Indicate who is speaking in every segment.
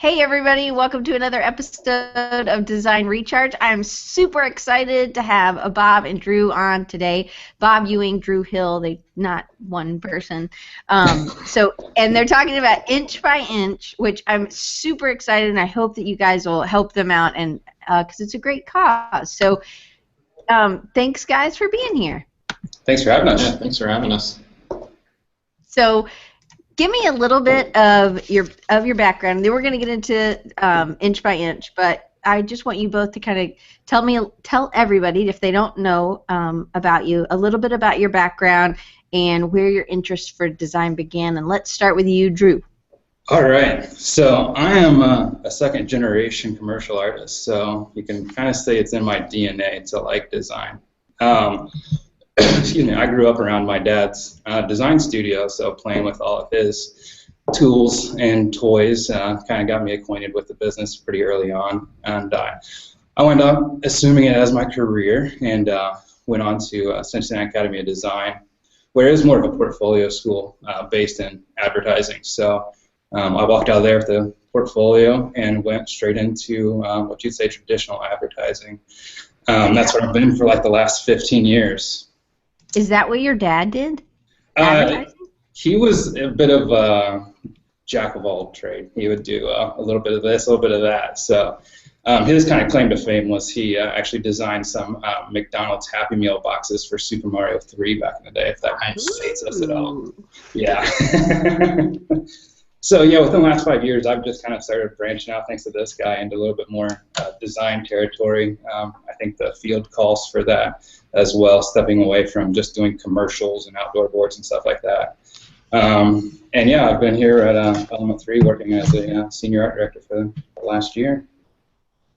Speaker 1: Hey everybody, welcome to another episode of Design Recharge. I'm super excited to have Bob and Drew on today. Bob, Ewing, Drew Hill, they're not one person. And they're talking about inch by inch, which I'm super excited, and I hope that you guys will help them out, and because it's a great cause. So thanks guys for being here.
Speaker 2: Thanks for having us.
Speaker 3: Yeah, thanks for having us.
Speaker 1: So give me a little bit of your background. Then we're going to get into inch by inch, but I just want you both to kind of tell everybody, if they don't know about you, a little bit about your background and where your interest for design began. And let's start with you, Drew.
Speaker 2: All right. So I am a second-generation commercial artist, so you can kind of say it's in my DNA to like design. Excuse me, I grew up around my dad's design studio, so playing with all of his tools and toys kind of got me acquainted with the business pretty early on. And I wound up assuming it as my career and went on to Cincinnati Academy of Design, where it is more of a portfolio school based in advertising. So I walked out of there with a portfolio and went straight into what you'd say traditional advertising. That's where I've been for like the last 15 years.
Speaker 1: Is that what your dad did?
Speaker 2: He was a bit of a jack of all trade. He would do a little bit of this, a little bit of that. So his kind of claim to fame was he actually designed some McDonald's Happy Meal boxes for Super Mario 3 back in the day, if that dates us at all. Yeah. So yeah, within the last 5 years, I've just kind of started branching out, thanks to this guy, into a little bit more design territory. I think the field calls for that as well, stepping away from just doing commercials and outdoor boards and stuff like that. And yeah, I've been here at Element 3 working as a senior art director for the last year.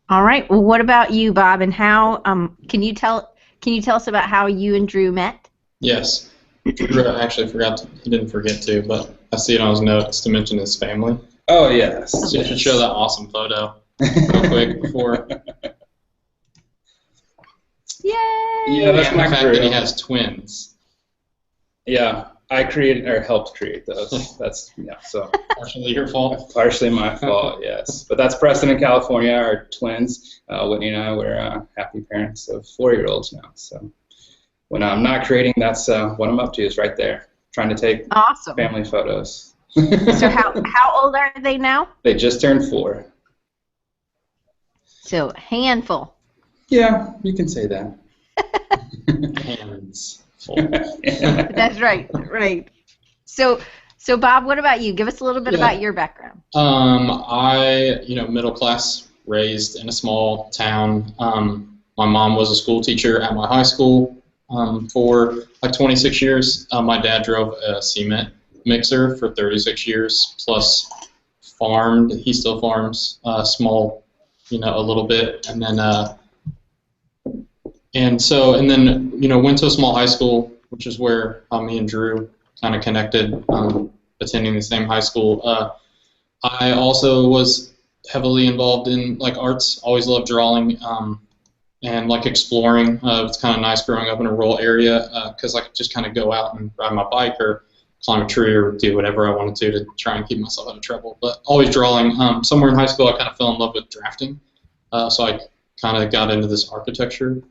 Speaker 1: All right. Well, what about you, Bob? And how can you tell us about how you and Drew met?
Speaker 3: Yes. Drew actually he didn't forget to, but I see it on his notes to mention his family.
Speaker 2: Oh, yes.
Speaker 3: So you should show that awesome photo real quick before.
Speaker 1: Yay!
Speaker 2: Yeah, that's
Speaker 3: and
Speaker 2: my
Speaker 3: the fact
Speaker 2: crew.
Speaker 3: that he has twins.
Speaker 2: Yeah, I created or helped create those. That's so
Speaker 3: Partially your fault.
Speaker 2: partially my fault, yes. But that's Preston and California, our twins. Whitney and I were happy parents of 4-year-olds now. So when I'm not creating, that's what I'm up to, is right there, trying to take
Speaker 1: awesome
Speaker 2: family photos.
Speaker 1: So how old are they now?
Speaker 2: They just turned 4.
Speaker 1: So handful.
Speaker 2: Yeah, you can say that.
Speaker 3: Hands full.
Speaker 1: That's right. Right. So Bob, what about you? Give us a little bit about your background.
Speaker 3: Middle class, raised in a small town. My mom was a school teacher at my high school for like 26 years. My dad drove a cement mixer for 36 years, plus farmed. He still farms small, a little bit, and then went to a small high school, which is where me and Drew kind of connected, attending the same high school. I also was heavily involved in like arts. Always loved drawing and like exploring. It's kind of nice growing up in a rural area because I could just kind of go out and ride my bike or climb a tree or do whatever I wanted to try and keep myself out of trouble. But always drawing. Somewhere in high school, I kind of fell in love with drafting. So I kind of got into this architecture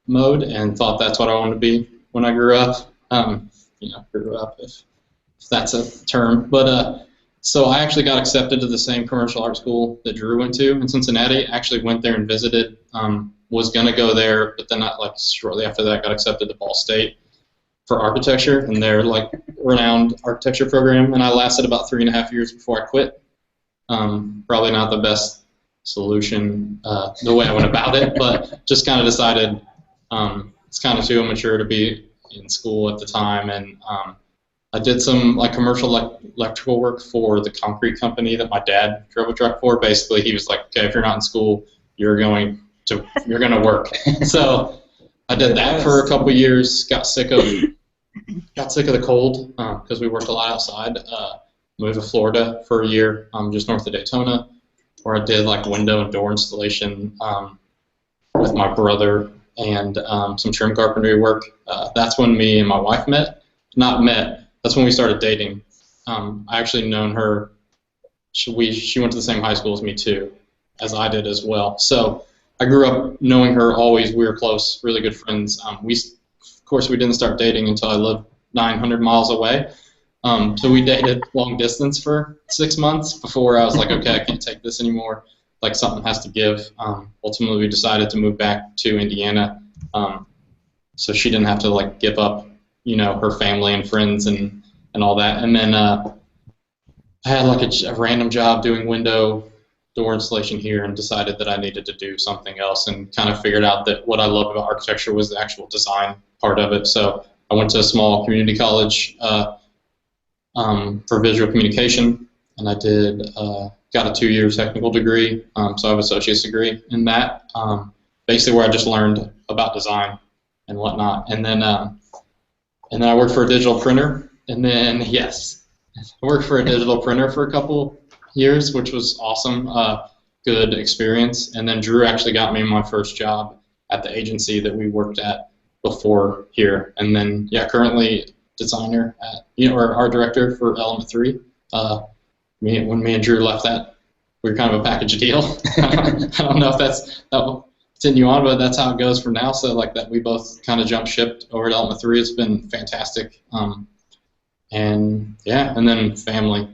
Speaker 3: mode and thought that's what I wanted to be when I grew up. Grew up, if that's a term. But so I actually got accepted to the same commercial art school that Drew went to in Cincinnati. Actually went there and visited. Was gonna go there, but then shortly after that, got accepted to Ball State for architecture, and their renowned architecture program. And I lasted about 3.5 years before I quit. Probably not the best solution the way I went about it, but just kind of decided it's kind of too immature to be in school at the time, and I did some commercial electrical work for the concrete company that my dad drove a truck for. Basically, he was like, "Okay, if you're not in school, you're going to work." So I did that for a couple years. Got sick of the cold because we worked a lot outside. Moved to Florida for a year, just north of Daytona, where I did window and door installation with my brother and some trim carpentry work. That's when me and my wife met. Not met. That's when we started dating. I actually known her she went to the same high school as me too, as I did as well. So I grew up knowing her always. We were close, really good friends. Of course, we didn't start dating until I lived 900 miles away. So we dated long distance for 6 months before I was like, okay, I can't take this anymore. Like, something has to give. Ultimately, we decided to move back to Indiana, so she didn't have to like give up, her family and friends and all that. And then I had like a random job doing window door installation here, and decided that I needed to do something else, and kind of figured out that what I loved about architecture was the actual design part of it. So I went to a small community college for visual communication, and I got a 2-year technical degree, so I have an associate's degree in that, basically where I just learned about design and whatnot. And then I worked for a digital printer, and then, yes, I worked for a digital printer for a couple years, which was awesome, good experience. And then Drew actually got me my first job at the agency that we worked at before here. And then, yeah, currently designer at, or art director for Element 3. When me and Drew left that, we were kind of a package deal. I don't know if that will continue on, but that's how it goes for now. So like that, we both kind of jumped ship over to Element 3. It's been fantastic. And yeah, and then family.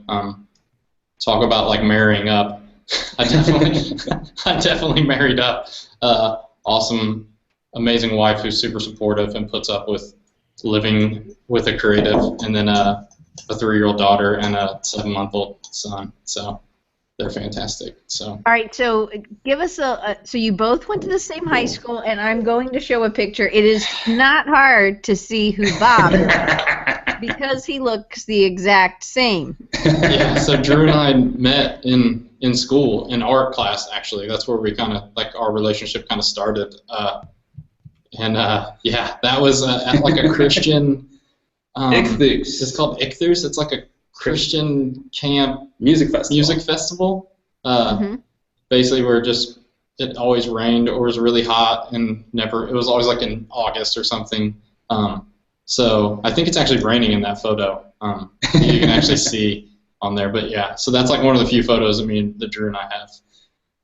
Speaker 3: Talk about like marrying up. I definitely married up. Awesome, amazing wife who's super supportive and puts up with living with a creative, and then a 3-year-old daughter and a 7-month-old son. So they're fantastic. So
Speaker 1: all right, so give us so you both went to the same high school, and I'm going to show a picture. It is not hard to see who Bob is because he looks the exact same.
Speaker 3: Yeah, so Drew and I met in school, in art class, actually. That's where we kind of, like, our relationship kind of started. Yeah, that was at like a Christian,
Speaker 2: Ichthus.
Speaker 3: It's called Ichthus. It's like a Christian camp
Speaker 2: music festival.
Speaker 3: Basically, where it always rained or was really hot, and it was always like in August or something. So I think it's actually raining in that photo. You can actually see on there. But yeah, so that's like one of the few photos that Drew and I have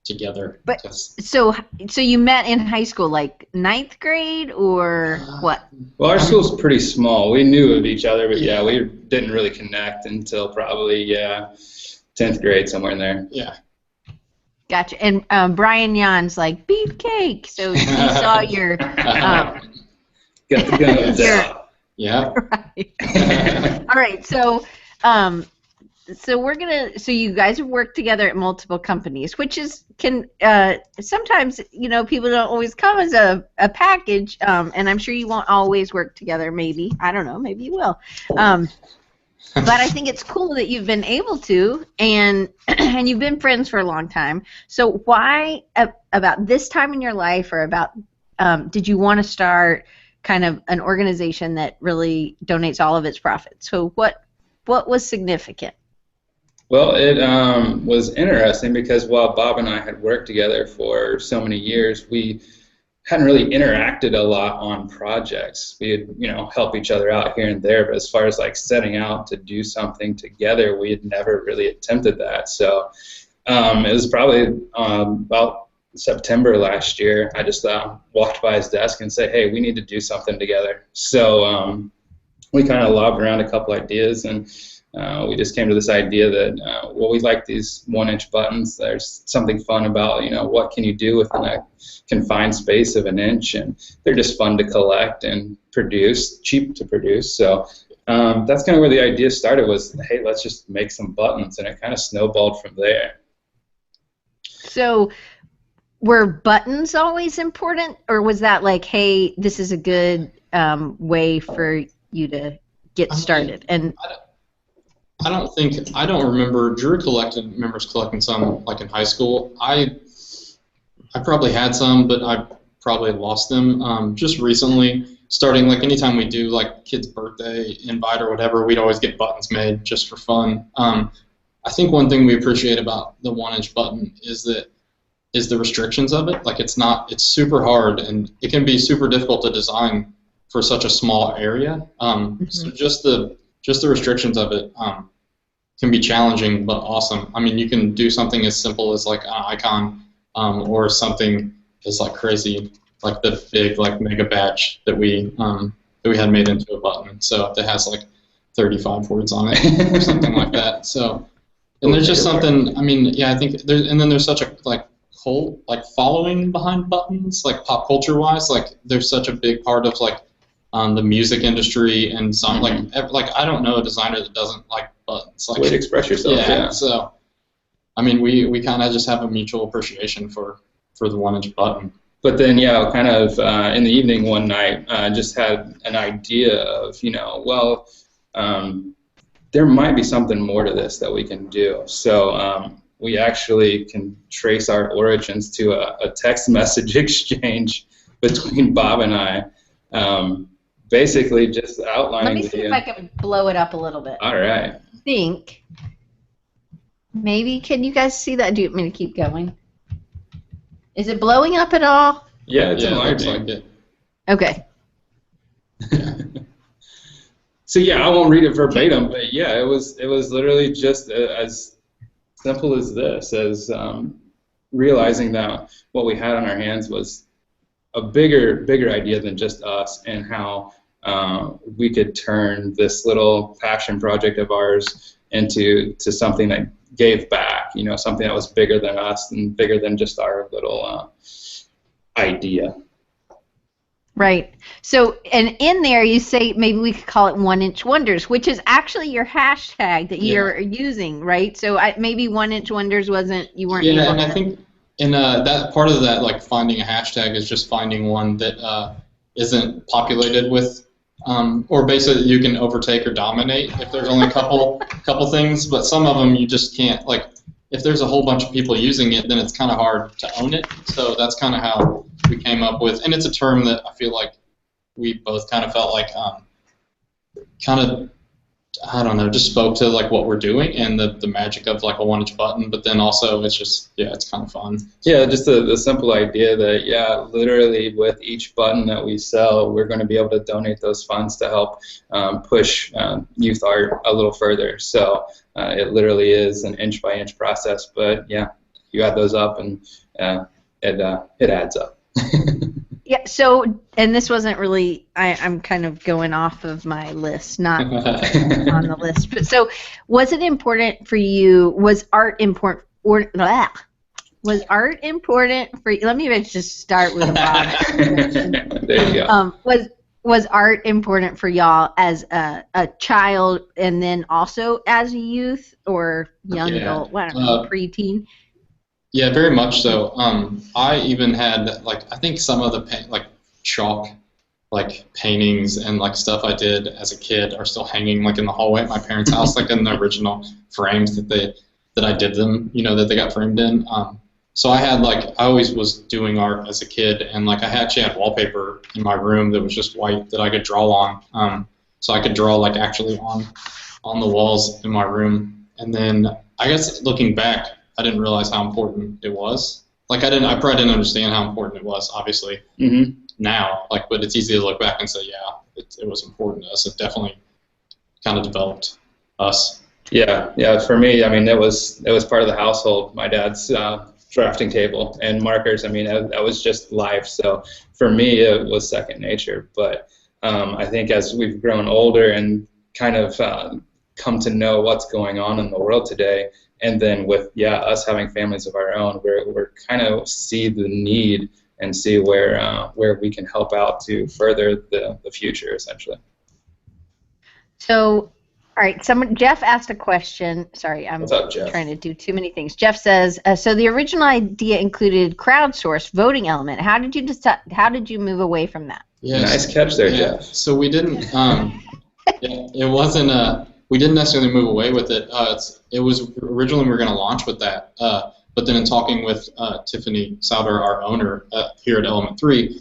Speaker 3: together.
Speaker 1: But so you met in high school, like 9th grade or what?
Speaker 2: Well, our school's pretty small. We knew of each other, but yeah, we didn't really connect until probably 10th grade, somewhere in there.
Speaker 3: Yeah.
Speaker 1: Gotcha. And Brian Jan's like beefcake, so he saw your.
Speaker 2: Got the guns out.
Speaker 3: Yeah.
Speaker 1: Right. All right. So so you guys have worked together at multiple companies, which can sometimes, people don't always come as a package, and I'm sure you won't always work together. Maybe, I don't know, maybe you will. But I think it's cool that you've been able to, and you've been friends for a long time. So why about this time in your life, or about did you want to start kind of an organization that really donates all of its profits? So what was significant?
Speaker 2: Well, it was interesting because while Bob and I had worked together for so many years, we hadn't really interacted a lot on projects. We had, help each other out here and there, but as far as like setting out to do something together, we had never really attempted that. So it was probably about September last year, I just walked by his desk and said, hey, we need to do something together. So we kind of lobbed around a couple ideas, and we just came to this idea that, we like these 1-inch buttons. There's something fun about, what can you do within a confined space of 1 inch, and they're just fun to collect and produce, cheap to produce. So that's kind of where the idea started, was, hey, let's just make some buttons, and it kind of snowballed from there.
Speaker 1: So were buttons always important, or was that like, hey, this is a good way for you to get started? And
Speaker 3: I don't remember. Drew remembers collecting some like in high school. I probably had some, but I probably lost them. Just recently, starting like anytime we do like kid's birthday invite or whatever, we'd always get buttons made just for fun. I think one thing we appreciate about the 1-inch button is the restrictions of it. Like it's super hard, and it can be super difficult to design for such a small area. So just the restrictions of it can be challenging but awesome. I mean, you can do something as simple as like an icon, or something as like crazy, like the big like mega badge that we had made into a button. So that has like 35 words on it or something like that. So, and there's just something. I mean, yeah, I think there's, and then there's such a like cult like following behind buttons, like pop culture wise. Like there's such a big part of like the music industry and some like I don't know a designer that doesn't like buttons. Like
Speaker 2: way to express yourself. Yeah.
Speaker 3: So, I mean, we kind of just have a mutual appreciation for the 1-inch button.
Speaker 2: But then, yeah, kind of in the evening one night, just had an idea of, well, there might be something more to this that we can do. So we actually can trace our origins to a text message exchange between Bob and I. Basically, just outlining.
Speaker 1: Let me see if I can blow it up a little bit.
Speaker 2: All right.
Speaker 1: I think maybe, can you guys see that? Do you want me to keep going? Is it blowing up at all?
Speaker 2: Yeah, it's
Speaker 3: looks
Speaker 2: enlarging.
Speaker 3: like it.
Speaker 1: Okay.
Speaker 2: So yeah, I won't read it verbatim, but yeah, it was literally just as simple as this, as realizing that what we had on our hands was a bigger idea than just us, and how we could turn this little passion project of ours into something that gave back, something that was bigger than us and bigger than just our little idea.
Speaker 1: Right. So, and in there you say maybe we could call it 1-inch wonders, which is actually your hashtag that you're using, right? So maybe 1-inch wonders you weren't able to.
Speaker 3: And I think in that part of that, like finding a hashtag is just finding one that isn't populated with, or basically you can overtake or dominate if there's only a couple things, but some of them you just can't, like if there's a whole bunch of people using it, then it's kind of hard to own it. So that's kind of how we came up with, and it's a term that I feel like we both kind of felt like I don't know, just spoke to like what we're doing and the magic of like a 1-inch button, but then also it's just, it's kind of fun.
Speaker 2: Yeah, just the simple idea that, literally with each button that we sell, we're going to be able to donate those funds to help push youth art a little further. So it literally is an inch-by-inch process, but yeah, you add those up and it adds up.
Speaker 1: Yeah, so, and this wasn't really, I'm kind of going off of my list, not on the list, but so was it important for you, was art important, was art important for you, let me just start with Bob.
Speaker 2: There you go.
Speaker 1: Was art important for y'all as a child and then also as a youth or young adult, I don't know, preteen?
Speaker 3: Yeah, very much so. I even had like I think some of the like chalk like paintings and like stuff I did as a kid are still hanging like in the hallway at my parents' house, like in the original frames that I did them, that they got framed in. So I had like I always was doing art as a kid, and like I actually had wallpaper in my room that was just white that I could draw on. So I could draw like actually on the walls in my room, and then I guess looking back, I didn't realize how important it was. Like I probably didn't understand how important it was, obviously, now. Like, but it's easy to look back and say, it was important to us. It definitely kind of developed us.
Speaker 2: Yeah. For me, I mean, it was part of the household. My dad's drafting table and markers. I mean, that was just life. So for me, it was second nature. But I think as we've grown older and kind of come to know what's going on in the world today, and then with us having families of our own, we're kind of see the need and see where we can help out to further the future, essentially.
Speaker 1: So, all right, Jeff asked a question. Sorry, I'm
Speaker 2: What's up, Jeff?
Speaker 1: Trying to do too many things. Jeff says, so the original idea included crowdsourced voting element. How did you decide? How did you move away from that?
Speaker 3: Yes.
Speaker 2: Nice catch there, Jeff.
Speaker 3: So we didn't. It wasn't. We didn't necessarily move away with it. It was originally we were going to launch with that, but then in talking with Tiffany Souder, our owner here at Element 3,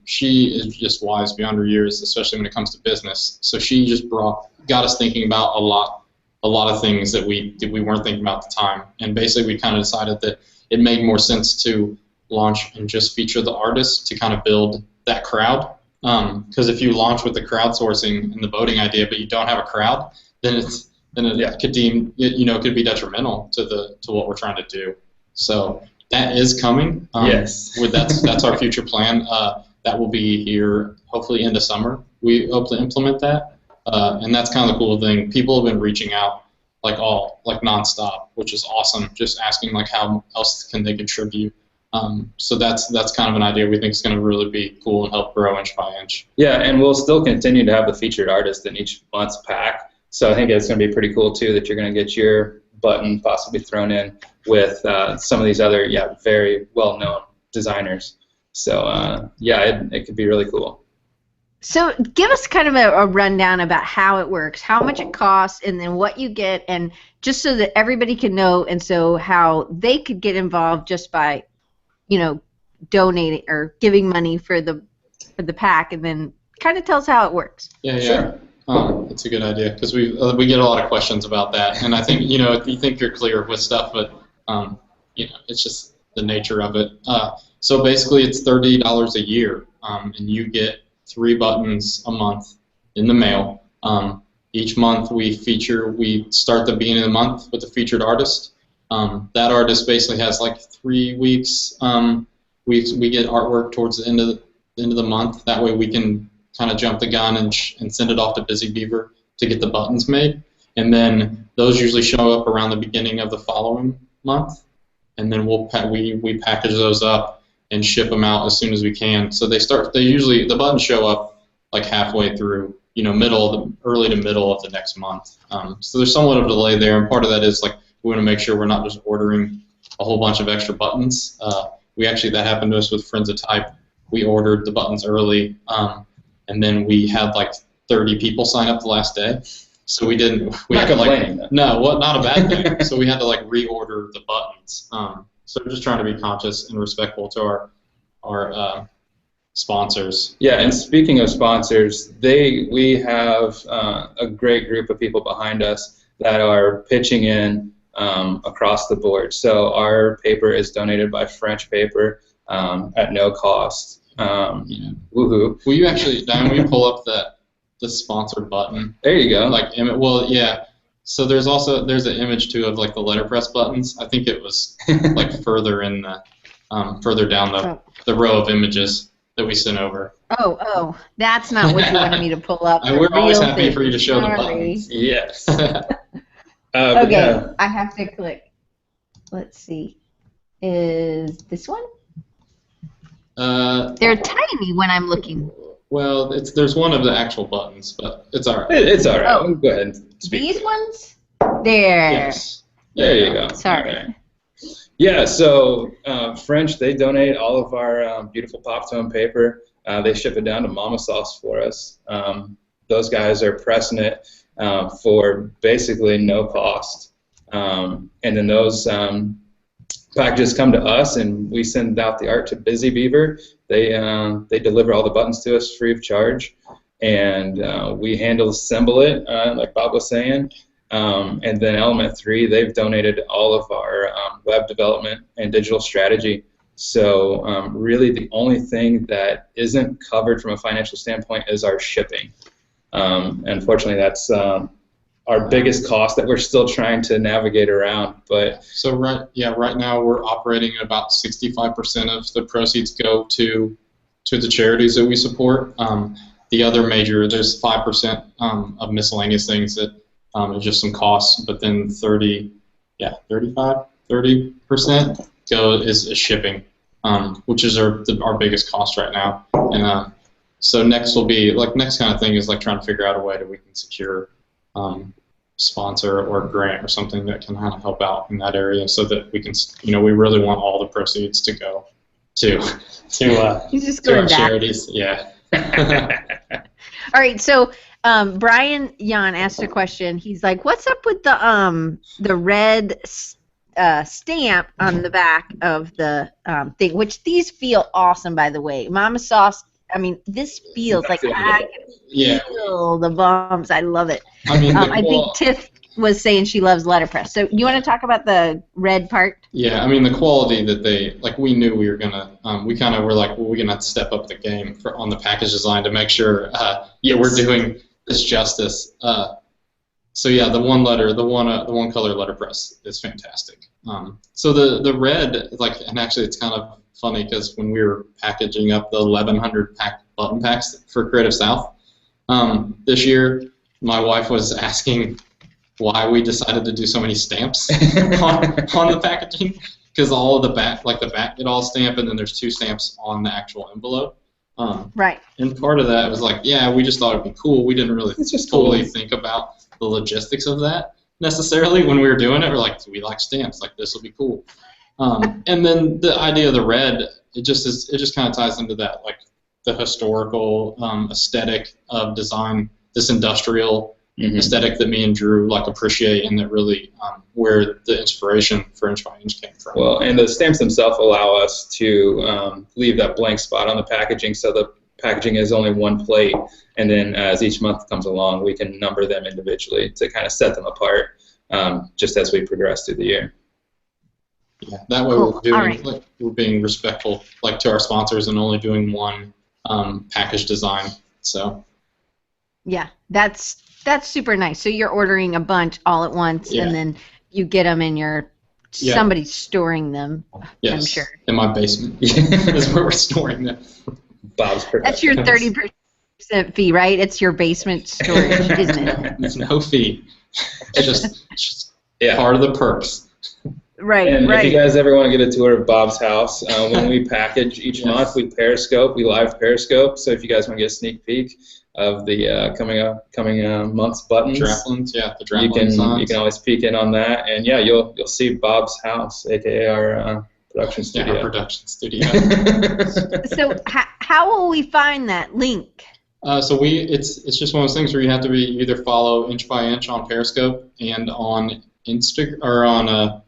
Speaker 3: she is just wise beyond her years, especially when it comes to business. So she just got us thinking about a lot of things that we weren't thinking about at the time, and basically we kind of decided that it made more sense to launch and just feature the artists to kind of build that crowd. Because if you launch with the crowdsourcing and the voting idea, but you don't have a crowd, then then it could could be detrimental to what we're trying to do. So that is coming.
Speaker 2: Yes.
Speaker 3: That's our future plan. That will be here hopefully into summer. We hope to implement that, and that's kind of the cool thing. People have been reaching out like nonstop, which is awesome. Just asking like how else can they contribute. So that's kind of an idea we think is going to really be cool and help grow inch by inch.
Speaker 2: Yeah, and we'll still continue to have the featured artist in each month's pack. So I think it's going to be pretty cool too that you're going to get your button possibly thrown in with some of these other very well-known designers. So it could be really cool.
Speaker 1: So give us kind of a rundown about how it works, how much it costs, and then what you get, and just so that everybody can know, and so how they could get involved just by, donating or giving money for the pack, and then kind of tell us how it works.
Speaker 3: Yeah. Sure. That's a good idea because we get a lot of questions about that, and I think you think you're clear with stuff, but it's just the nature of it. So basically, it's $30 a year, and you get 3 buttons a month in the mail. Each month we start the beginning of the month with a featured artist. That artist basically has like 3 weeks. We get artwork towards the end of the month. That way we can kind of jump the gun and send it off to Busy Beaver to get the buttons made. And then those usually show up around the beginning of the following month. And then we package those up and ship them out as soon as we can. So the buttons show up like halfway through, early to middle of the next month. So there's somewhat of a delay there, and part of that is like we want to make sure we're not just ordering a whole bunch of extra buttons. That happened to us with Friends of Type. We ordered the buttons early, and then we had like 30 people sign up the last day. So we didn't.
Speaker 2: Not complaining.
Speaker 3: Not a bad thing. So we had to like reorder the buttons. So we're just trying to be conscious and respectful to our sponsors.
Speaker 2: Yeah, and speaking of sponsors, we have a great group of people behind us that are pitching in across the board. So our paper is donated by French Paper at no cost. Woohoo!
Speaker 3: Will you actually, Diane, will you pull up the sponsored button?
Speaker 2: There you go.
Speaker 3: So there's an image too of like the letterpress buttons. I think it was like further in the further down the row of images that we sent over.
Speaker 1: Oh, that's not what you wanted me to pull up.
Speaker 3: We're always happy for you to show the buttons.
Speaker 2: Yes.
Speaker 1: Okay, I have to click. Let's see. Is this one? They're tiny when I'm looking.
Speaker 3: Well, there's one of the actual buttons, but it's all right.
Speaker 2: It's all right.
Speaker 1: Oh,
Speaker 2: go ahead and speak.
Speaker 1: These ones? There.
Speaker 3: Yes.
Speaker 2: There you go.
Speaker 1: Sorry.
Speaker 2: Right. Yeah, so French, they donate all of our beautiful pop tone paper. They ship it down to Mama Sauce for us. Those guys are pressing it for basically no cost. And then those packages come to us, and we send out the art to Busy Beaver. They deliver all the buttons to us free of charge, and we assemble it, like Bob was saying. And then Element 3, they've donated all of our web development and digital strategy. So really the only thing that isn't covered from a financial standpoint is our shipping. Unfortunately, that's our biggest cost that we're still trying to navigate around. But
Speaker 3: so right now we're operating at about 65% of the proceeds go to the charities that we support. The other there's 5% of miscellaneous things that is just some costs, but then 30% is shipping, which is our biggest cost right now. And so next kind of thing is like trying to figure out a way that we can secure sponsor or grant or something that can kind of help out in that area, so that we can, we really want all the proceeds to go to our charities. Yeah.
Speaker 1: All right, so Brian Yan asked a question. He's like, "What's up with the red stamp on the back of the thing?" Which these feel awesome, by the way. Mama Sauce. I mean, this feels like I can feel the bumps. I love it.
Speaker 3: I mean,
Speaker 1: I think Tiff was saying she loves letterpress. So you want to talk about the red part?
Speaker 3: Yeah, I mean, the quality that we knew we were gonna. We kind of were like, well, we're gonna have to step up the game on the package design to make sure. We're doing this justice. So yeah, the one color letterpress is fantastic. So the red, like, and actually it's kind of funny because when we were packaging up the 1,100 button packs for Creative South this year, my wife was asking why we decided to do so many stamps on the packaging, because all of the back get all stamped, and then there's 2 stamps on the actual envelope.
Speaker 1: Right.
Speaker 3: And part of that was like, yeah, we just thought it'd be cool. We didn't really totally think about the logistics of that necessarily when we were doing it. We're like, we like stamps, like this will be cool. And then the idea of the red, it just kind of ties into that, like the historical aesthetic of design, this industrial aesthetic that me and Drew like appreciate, and that really where the inspiration for Inch by Inch came from.
Speaker 2: Well, and the stamps themselves allow us to leave that blank spot on the packaging, so the packaging is only one plate, and then as each month comes along, we can number them individually to kind of set them apart, just as we progress through the year.
Speaker 3: Yeah, that way we're being respectful, like, to our sponsors, and only doing one package design. So. Yeah,
Speaker 1: that's super nice. So you're ordering a bunch all at once, and then you get them in somebody's storing them.
Speaker 3: Yes,
Speaker 1: I'm sure.
Speaker 3: In my basement is where we're storing them.
Speaker 2: Bob's production.
Speaker 1: That's your 30% fee, right? It's your basement storage, isn't it?
Speaker 3: It's no fee. It's just part of the perks.
Speaker 1: Right,
Speaker 2: and
Speaker 1: right.
Speaker 2: if you guys ever want to get a tour of Bob's house, when we package each month, we live Periscope. So if you guys want to get a sneak peek of the coming month's buttons,
Speaker 3: the draplins,
Speaker 2: you can always peek in on that, and you'll see Bob's house, aka our production studio.
Speaker 3: Our production studio.
Speaker 1: So how will we find that link?
Speaker 3: So it's just one of those things where you have to either follow Inch by Inch on Periscope and on Instagram, or on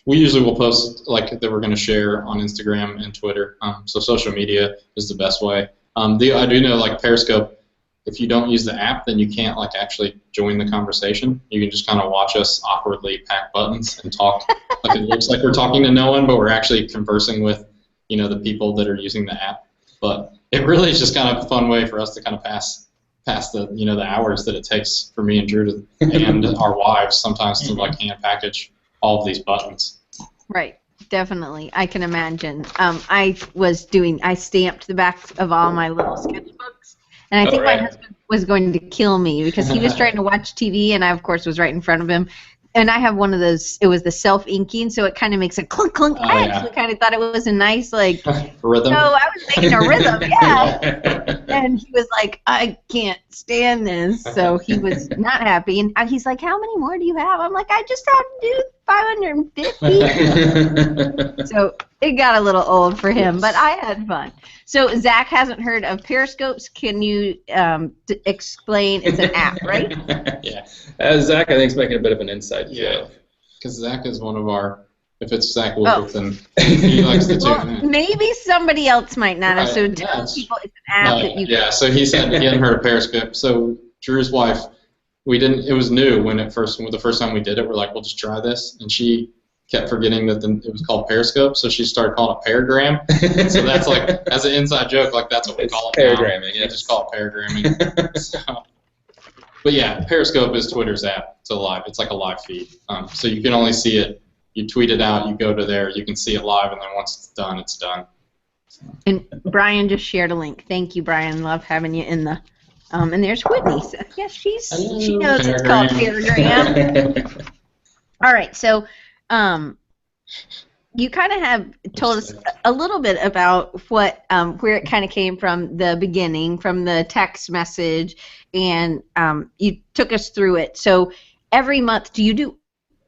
Speaker 3: we usually will post like that we're going to share on Instagram and Twitter. So social media is the best way. I do know, like, Periscope, if you don't use the app, then you can't, like, actually join the conversation. You can just kind of watch us awkwardly pack buttons and talk. Like, it looks like we're talking to no one, but we're actually conversing with, the people that are using the app. But it really is just kind of a fun way for us to kind of pass the the hours that it takes for me and Drew and our wives sometimes to, like, hand package all of these buttons.
Speaker 1: Right, definitely. I can imagine. I stamped the backs of all my little sketchbooks, and I think my husband was going to kill me because he was trying to watch TV, and I, of course, was right in front of him. And I have one of those, it was the self-inking, so it kind of makes a clunk, clunk. I actually kind of thought it was a nice, like,
Speaker 3: rhythm.
Speaker 1: No, I was making a rhythm, yeah. And he was like, I can't stand this. So he was not happy. And he's like, how many more do you have? I'm like, I just have to do 550. So it got a little old for him, but I had fun. So Zach hasn't heard of Periscopes. Can you explain? It's an app, right?
Speaker 2: Yeah. Zach, I think, is making a bit of an inside joke.
Speaker 3: Because Zach is one of our, if it's Zach Wilkerson, he likes to
Speaker 1: Well, maybe somebody else might not have. So tell people it's an app that you
Speaker 3: Yeah, so he said he hadn't heard of Periscope. So Drew's wife, it was new when the first time we did it. We're like, we'll just try this. And she kept forgetting that it was called Periscope, so she started calling it Paragram. So that's like, as an inside joke, like, that's what we call it.
Speaker 2: Paragramming,
Speaker 3: yeah. We just call it paragramming. But yeah, Periscope is Twitter's app. It's like a live feed. So you can only see it. You tweet it out, you go to there, you can see it live, and then once it's done, it's done.
Speaker 1: And Brian just shared a link. Thank you, Brian. Love having you in the. And there's Whitney. So, yeah, she knows it's called Paragram. All right, so you kind of have told us a little bit about what where it kind of came from the beginning, from the text message, and you took us through it. So every month, do you do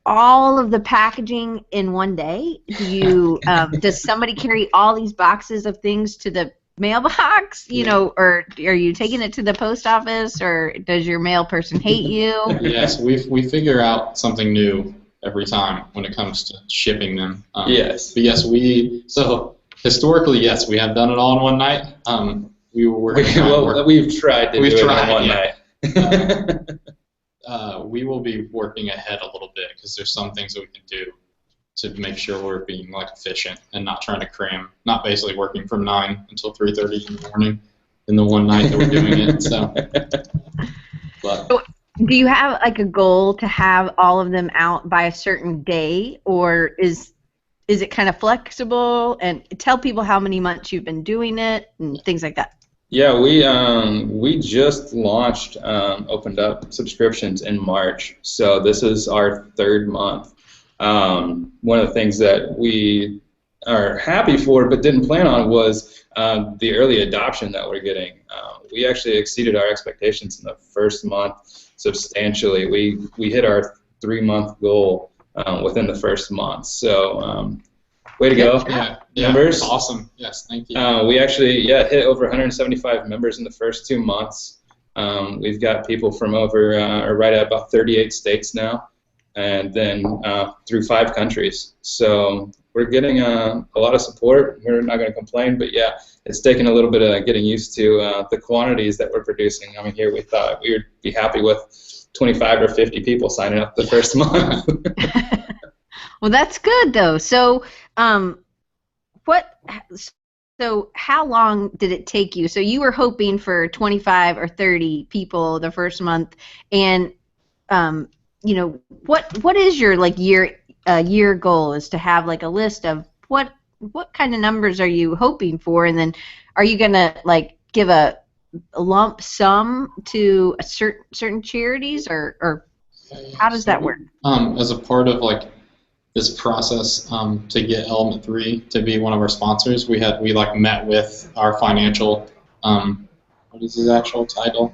Speaker 1: all of the packaging in one day? Do you does somebody carry all these boxes of things to the mailbox, or are you taking it to the post office, or does your mail person hate you?
Speaker 3: Yes, we figure out something new every time when it comes to shipping them.
Speaker 2: Yes.
Speaker 3: But yes, historically, yes, we have done it all in one night.
Speaker 2: We've tried to do it in one night.
Speaker 3: We will be working ahead a little bit because there's some things that we can do to make sure we're being, like, efficient and not trying to cram, not basically working from 9 until 3:30 in the morning in the one night that we're doing it. So, but
Speaker 1: Do you have like a goal to have all of them out by a certain day, or is it kind of flexible? And tell people how many months you've been doing it and things like that.
Speaker 2: Yeah, we just launched, opened up subscriptions in March, so this is our third month. One of the things that we are happy for but didn't plan on was the early adoption that we're getting. We actually exceeded our expectations in the first month substantially. We hit our 3-month goal within the first month. So way to go, members!
Speaker 3: Awesome. Yes, thank you.
Speaker 2: We actually hit over 175 members in the first 2 months. We've got people from over or right at about 38 states now, and then through 5 countries. So we're getting a lot of support. We're not going to complain, but yeah, it's taken a little bit of getting used to the quantities that we're producing. I mean, here we thought we would be happy with 25 or 50 people signing up the first month.
Speaker 1: Well, that's good though. So, So how long did it take you? So you were hoping for 25 or 30 people the first month, and you know, what is your like year goal? Is to have like a list of what kind of numbers are you hoping for, and then are you gonna like give a lump sum to a certain charities, or how does that work?
Speaker 3: As a part of like this process to get Element 3 to be one of our sponsors, we met with our financial what is his actual title?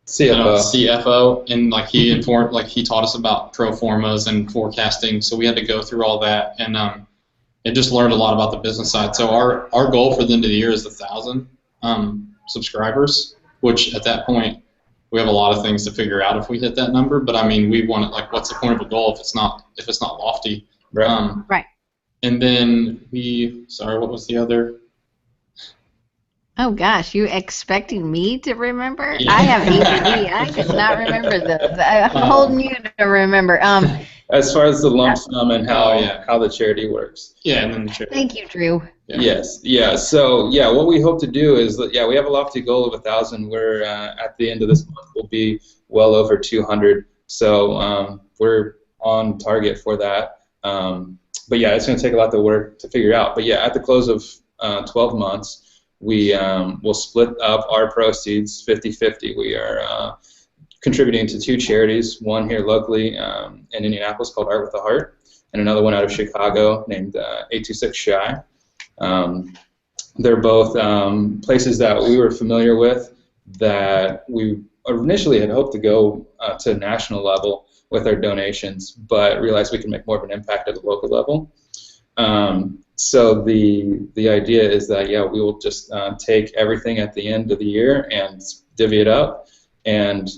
Speaker 3: CFO, and like he taught us about pro formas and forecasting, so we had to go through all that, and it just learned a lot about the business side. So our goal for the end of the year is 1,000 subscribers, which at that point we have a lot of things to figure out if we hit that number. But I mean, we want it, like, what's the point of a goal if it's not lofty?
Speaker 1: Right.
Speaker 3: And then what was the other?
Speaker 1: Oh gosh, you expecting me to remember?
Speaker 3: Yeah.
Speaker 1: I have ADD. I could not remember those. I'm holding you to remember.
Speaker 2: As far as the lump sum and how the charity works.
Speaker 3: Yeah, and then the charity.
Speaker 1: Thank you, Drew.
Speaker 2: Yeah. Yes. Yeah. So what we hope to do is that we have a lofty goal of 1,000. We're at the end of this month we'll be well over 200. So we're on target for that. But yeah, it's going to take a lot of work to figure out. But yeah, at the close of 12 months. We will split up our proceeds 50-50. We are contributing to 2 charities, one here locally in Indianapolis called Art with a Heart, and another one out of Chicago named 826 Shy. They're both places that we were familiar with that we initially had hoped to go to national level with our donations, but realized we can make more of an impact at the local level. So the idea is that we will just take everything at the end of the year and divvy it up and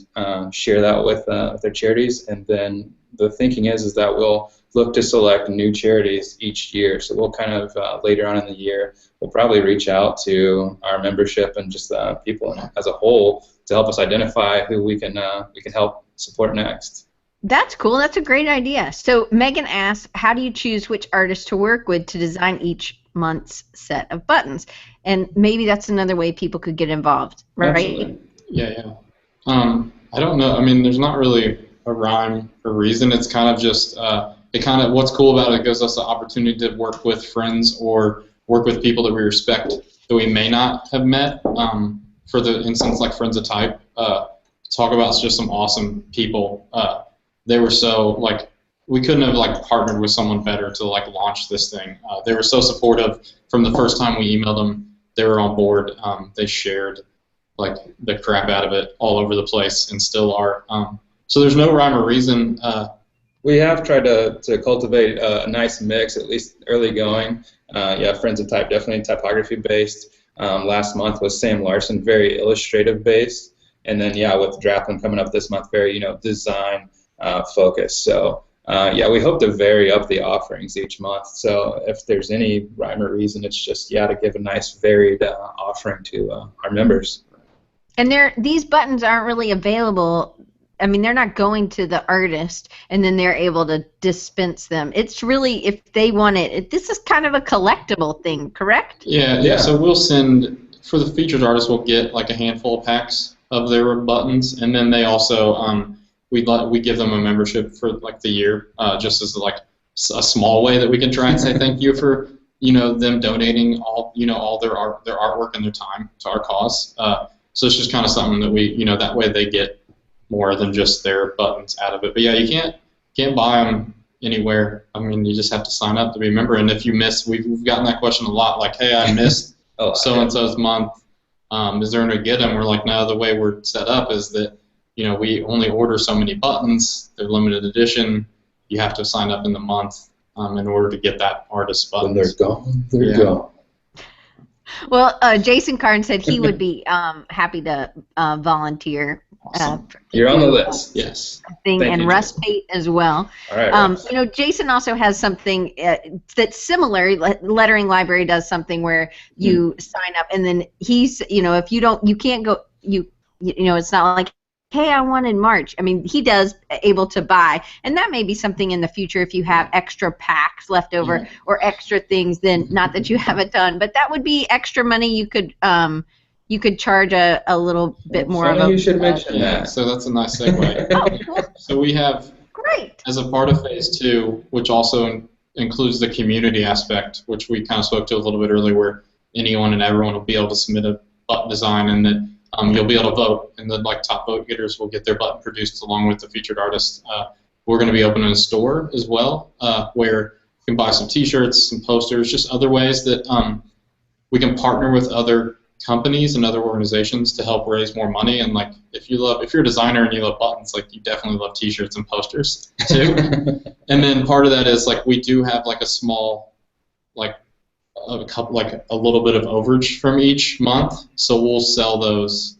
Speaker 2: share that with their charities, and then the thinking is that we'll look to select new charities each year. So we'll kind of later on in the year we'll probably reach out to our membership and just people as a whole to help us identify who we can help support next.
Speaker 1: That's cool. That's a great idea. So Megan asks, how do you choose which artists to work with to design each month's set of buttons? And maybe that's another way people could get involved, right?
Speaker 2: Absolutely.
Speaker 3: Yeah. I don't know. I mean, there's not really a rhyme or reason. It's kind of just what's cool about it gives us the opportunity to work with friends or work with people that we respect that we may not have met. For the instance, like Friends of Type, talk about just some awesome people. They were so, we couldn't have partnered with someone better to launch this thing. They were so supportive from the first time we emailed them. They were on board. They shared the crap out of it all over the place and still are. So there's no rhyme or reason.
Speaker 2: We have tried to cultivate a nice mix, at least early going. Friends of Type, definitely typography based. Last month was Sam Larson, very illustrative based. And then with Draplin coming up this month, very design focus. So we hope to vary up the offerings each month. So if there's any rhyme or reason, it's just to give a nice varied offering to our members.
Speaker 1: And these buttons aren't really available. I mean, they're not going to the artist and then they're able to dispense them. It's really, if they want it, this is kind of a collectible thing, correct?
Speaker 3: Yeah. So we'll send, for the featured artists, we'll get a handful of packs of their buttons, and then they also we give them a membership for like the year, just as like a small way that we can try and say thank you for them donating all their artwork and their time to our cause. So it's just kind of something that we that way they get more than just their buttons out of it. But yeah, you can't buy them anywhere. I mean, you just have to sign up to be a member. And if you miss, we've gotten that question a lot, like, hey, I missed so and so's month. Is there any way to get them? We're like, no. The way we're set up is that we only order so many buttons. They're limited edition. You have to sign up in the month in order to get that artist's buttons.
Speaker 2: When they're gone, they're gone.
Speaker 1: Well, Jason Karn said he would be happy to volunteer.
Speaker 2: Awesome. You're on the list.
Speaker 3: Yes.
Speaker 1: And Russ Pate as well.
Speaker 2: All right.
Speaker 1: Jason also has something that's similar. Lettering Library does something where you sign up, and then he's, if you don't, you can't go. It's not like, hey, I want in March. I mean, he does able to buy, and that may be something in the future if you have extra packs left over or extra things. Then, not that you have a ton, but that would be extra money you could charge a little bit more of a.
Speaker 2: You should mention that.
Speaker 3: So that's a nice segue.
Speaker 1: Cool.
Speaker 3: So we have,
Speaker 1: great,
Speaker 3: as a part of Phase 2, which also includes the community aspect, which we kind of spoke to a little bit earlier, where anyone and everyone will be able to submit a button design, and that you'll be able to vote, and the top vote getters will get their button produced along with the featured artist. We're going to be opening a store as well, where you can buy some T-shirts, some posters, just other ways that we can partner with other companies and other organizations to help raise more money. And like, if you're a designer and you love buttons, like, you definitely love T-shirts and posters too. And then part of that is, like, we do have like a small, like a little bit of overage from each month, so we'll sell those.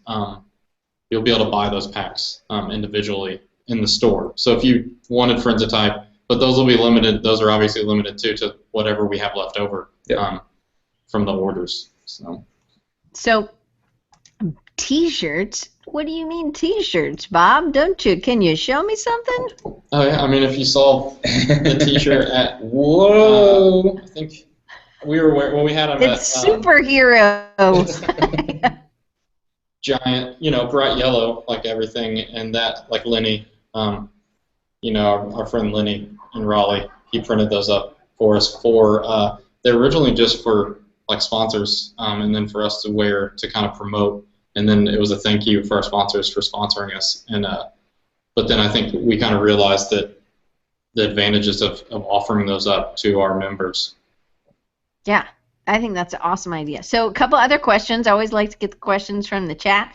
Speaker 3: You'll be able to buy those packs individually in the store. So if you wanted Frenzotype, but those will be limited. Those are obviously limited too to whatever we have left over from the orders.
Speaker 1: So, T-shirts? What do you mean T-shirts, Bob? Can you show me something?
Speaker 3: Oh yeah, I mean, if you saw the T-shirt at
Speaker 2: whoa,
Speaker 3: I think we were wearing when we had them.
Speaker 1: It's superhero.
Speaker 3: Giant, bright yellow, like everything, and that, like Lenny, our friend Lenny in Raleigh, he printed those up for us. They're originally just for like sponsors, and then for us to wear to kind of promote, and then it was a thank you for our sponsors for sponsoring us. And but then I think we kind of realized that the advantages of offering those up to our members.
Speaker 1: Yeah, I think that's an awesome idea. So a couple other questions. I always like to get the questions from the chat.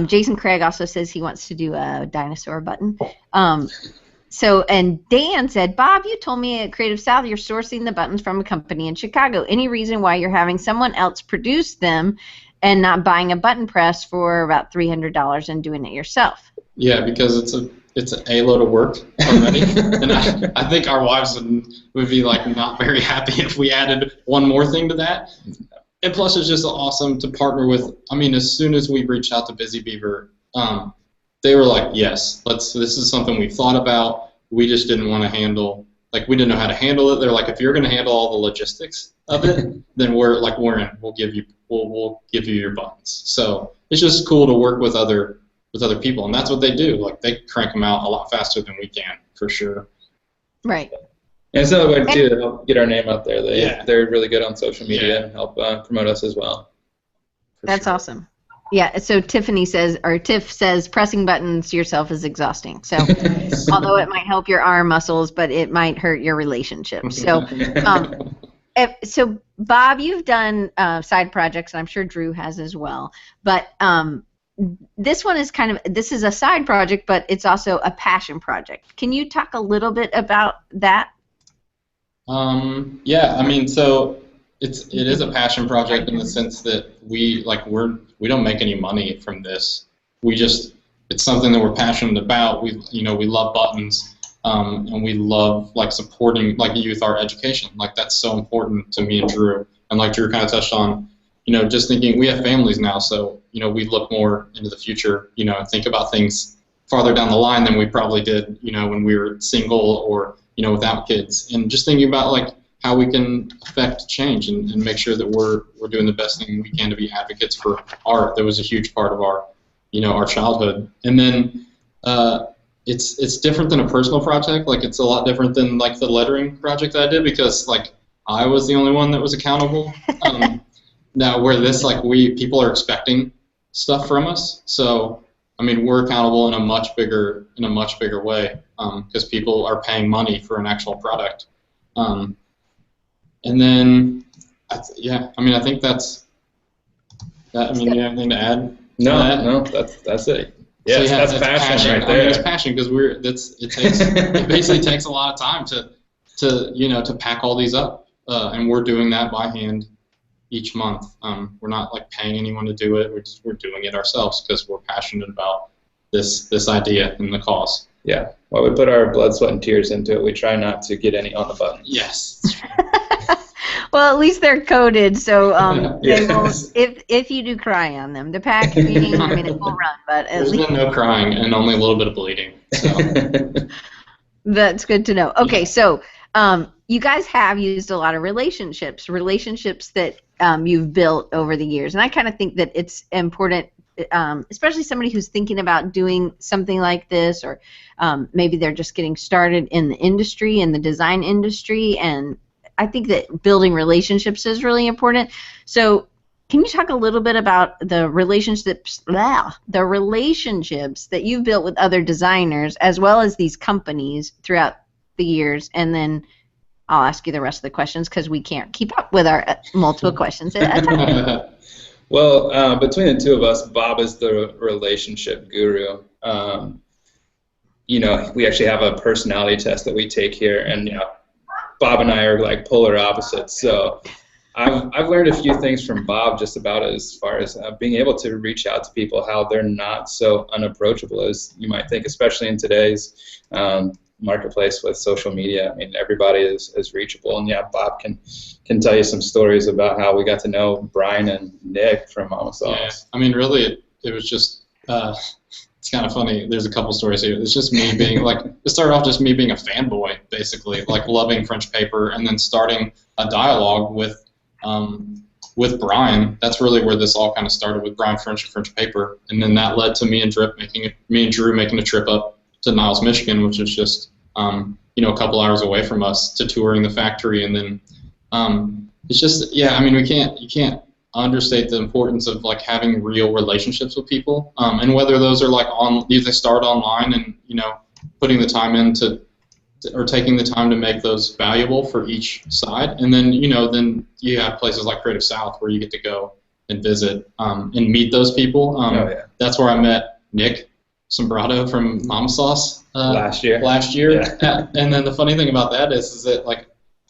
Speaker 1: Jason Craig also says he wants to do a dinosaur button. And Dan said, Bob, you told me at Creative South you're sourcing the buttons from a company in Chicago. Any reason why you're having someone else produce them and not buying a button press for about $300 and doing it yourself?
Speaker 3: Yeah, because it's a load of work already, and I think our wives would be like not very happy if we added one more thing to that. And plus, it's just awesome to partner with. I mean, as soon as we reached out to Busy Beaver, they were like, "Yes, this is something we've thought about. We just didn't want to handle. Like, we didn't know how to handle it." They're like, "If you're going to handle all the logistics of it, then we're in. We'll give you your buttons." So it's just cool to work with other people, and that's what they do. Like, they crank them out a lot faster than we can, for sure.
Speaker 1: Right.
Speaker 2: And it's another way to help get our name out there. They're really good on social media and help promote us as well.
Speaker 1: That's awesome. Yeah, so Tiff says pressing buttons yourself is exhausting. So although it might help your arm muscles, but it might hurt your relationship. So so Bob, you've done side projects, and I'm sure Drew has as well. But this one is this is a side project, but it's also a passion project. Can you talk a little bit about that?
Speaker 3: Yeah, I mean, so it is a passion project in the sense that we don't make any money from this. It's something that we're passionate about. We love buttons, and we love supporting youth art education. That's so important to me and Drew. And like Drew kind of touched on, just thinking we have families now, so we look more into the future, and think about things farther down the line than we probably did, when we were single or without kids. And just thinking about how we can affect change and make sure that we're doing the best thing we can to be advocates for art. That was a huge part of our our childhood. And then it's different than a personal project. Like it's a lot different than like the lettering project I did because like I was the only one that was accountable. Now where this like people are expecting stuff from us, so I mean we're accountable in a much bigger way because people are paying money for an actual product. And then I mean I think that's that. I mean you have anything to add?
Speaker 2: No, that's it. Yeah,
Speaker 3: So,
Speaker 2: that's passion right there.
Speaker 3: I mean, it's passion because it basically takes a lot of time to pack all these up, and we're doing that by hand each month. We're not like paying anyone to do it. We're doing it ourselves because we're passionate about this idea and the cause.
Speaker 2: Yeah, well, we put our blood, sweat, and tears into it. We try not to get any on the buttons.
Speaker 3: Yes.
Speaker 1: Well, at least they're coded, so they will.
Speaker 2: Yes.
Speaker 1: If you do cry on them, the packaging, I mean, it will run, but at
Speaker 3: There's
Speaker 1: least
Speaker 3: been no crying and only a little bit of bleeding. So.
Speaker 1: that's good to know. Okay, so you guys have used a lot of relationships that you've built over the years, and I kind of think that it's important, especially somebody who's thinking about doing something like this, or maybe they're just getting started in the industry, in the design industry, and I think that building relationships is really important. So can you talk a little bit about the relationships that you've built with other designers as well as these companies throughout the years? And then I'll ask you the rest of the questions because we can't keep up with our multiple questions at a time.
Speaker 2: Well, between the two of us, Bob is the relationship guru. We actually have a personality test that we take here, and Bob and I are like polar opposites. So I've learned a few things from Bob just about as far as being able to reach out to people, how they're not so unapproachable as you might think, especially in today's marketplace with social media. I mean, everybody is reachable, and Bob can tell you some stories about how we got to know Brian and Nick from Mama Sauce.
Speaker 3: Yeah, I mean, really, it was just. It's kind of funny. There's a couple stories here. It's just me being like, it started off just me being a fanboy, basically, like loving French paper, and then starting a dialogue with Brian. That's really where this all kind of started, with Brian French and French paper, and then that led to me and Drew making a trip up to Niles, Michigan, which is just a couple hours away from us, to touring the factory, and then it's just I mean you can't understate the importance of like having real relationships with people, and whether those are like they start online and putting the time into or taking the time to make those valuable for each side, and then then you have places like Creative South where you get to go and visit and meet those people. That's where I met Nick Sombrado from Mama Sauce
Speaker 2: last year.
Speaker 3: Yeah. And then the funny thing about that is that like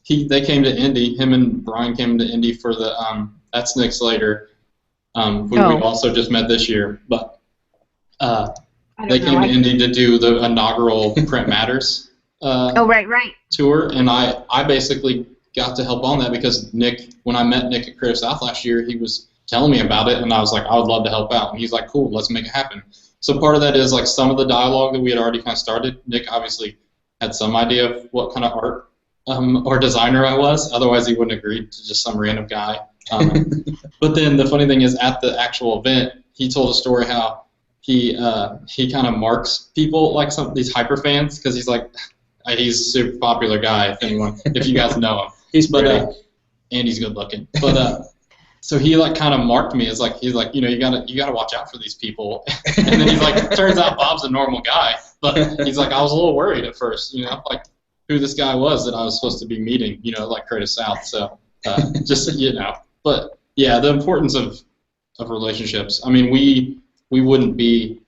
Speaker 3: they came to Indy, him and Brian came to Indy for the that's Nick Slater, who we also just met this year. But they came to Indy to do the inaugural Print Matters tour, and I basically got to help on that because Nick, when I met Nick at Creative South last year, he was telling me about it, and I was like, I would love to help out. And he's like, cool, let's make it happen. So part of that is like some of the dialogue that we had already kind of started. Nick obviously had some idea of what kind of art or designer I was, otherwise he wouldn't agree to just some random guy. But then the funny thing is, at the actual event, he told a story how he kind of marks people like these hyper fans because he's like he's a super popular guy if you guys know him.
Speaker 2: He's pretty.
Speaker 3: And he's good looking. But so he like kind of marked me as like he's like you gotta watch out for these people. And then he's like, turns out Bob's a normal guy, but he's like I was a little worried at first, like who this guy was that I was supposed to be meeting, like Creative South. So just but yeah, the importance of relationships. I mean, we wouldn't be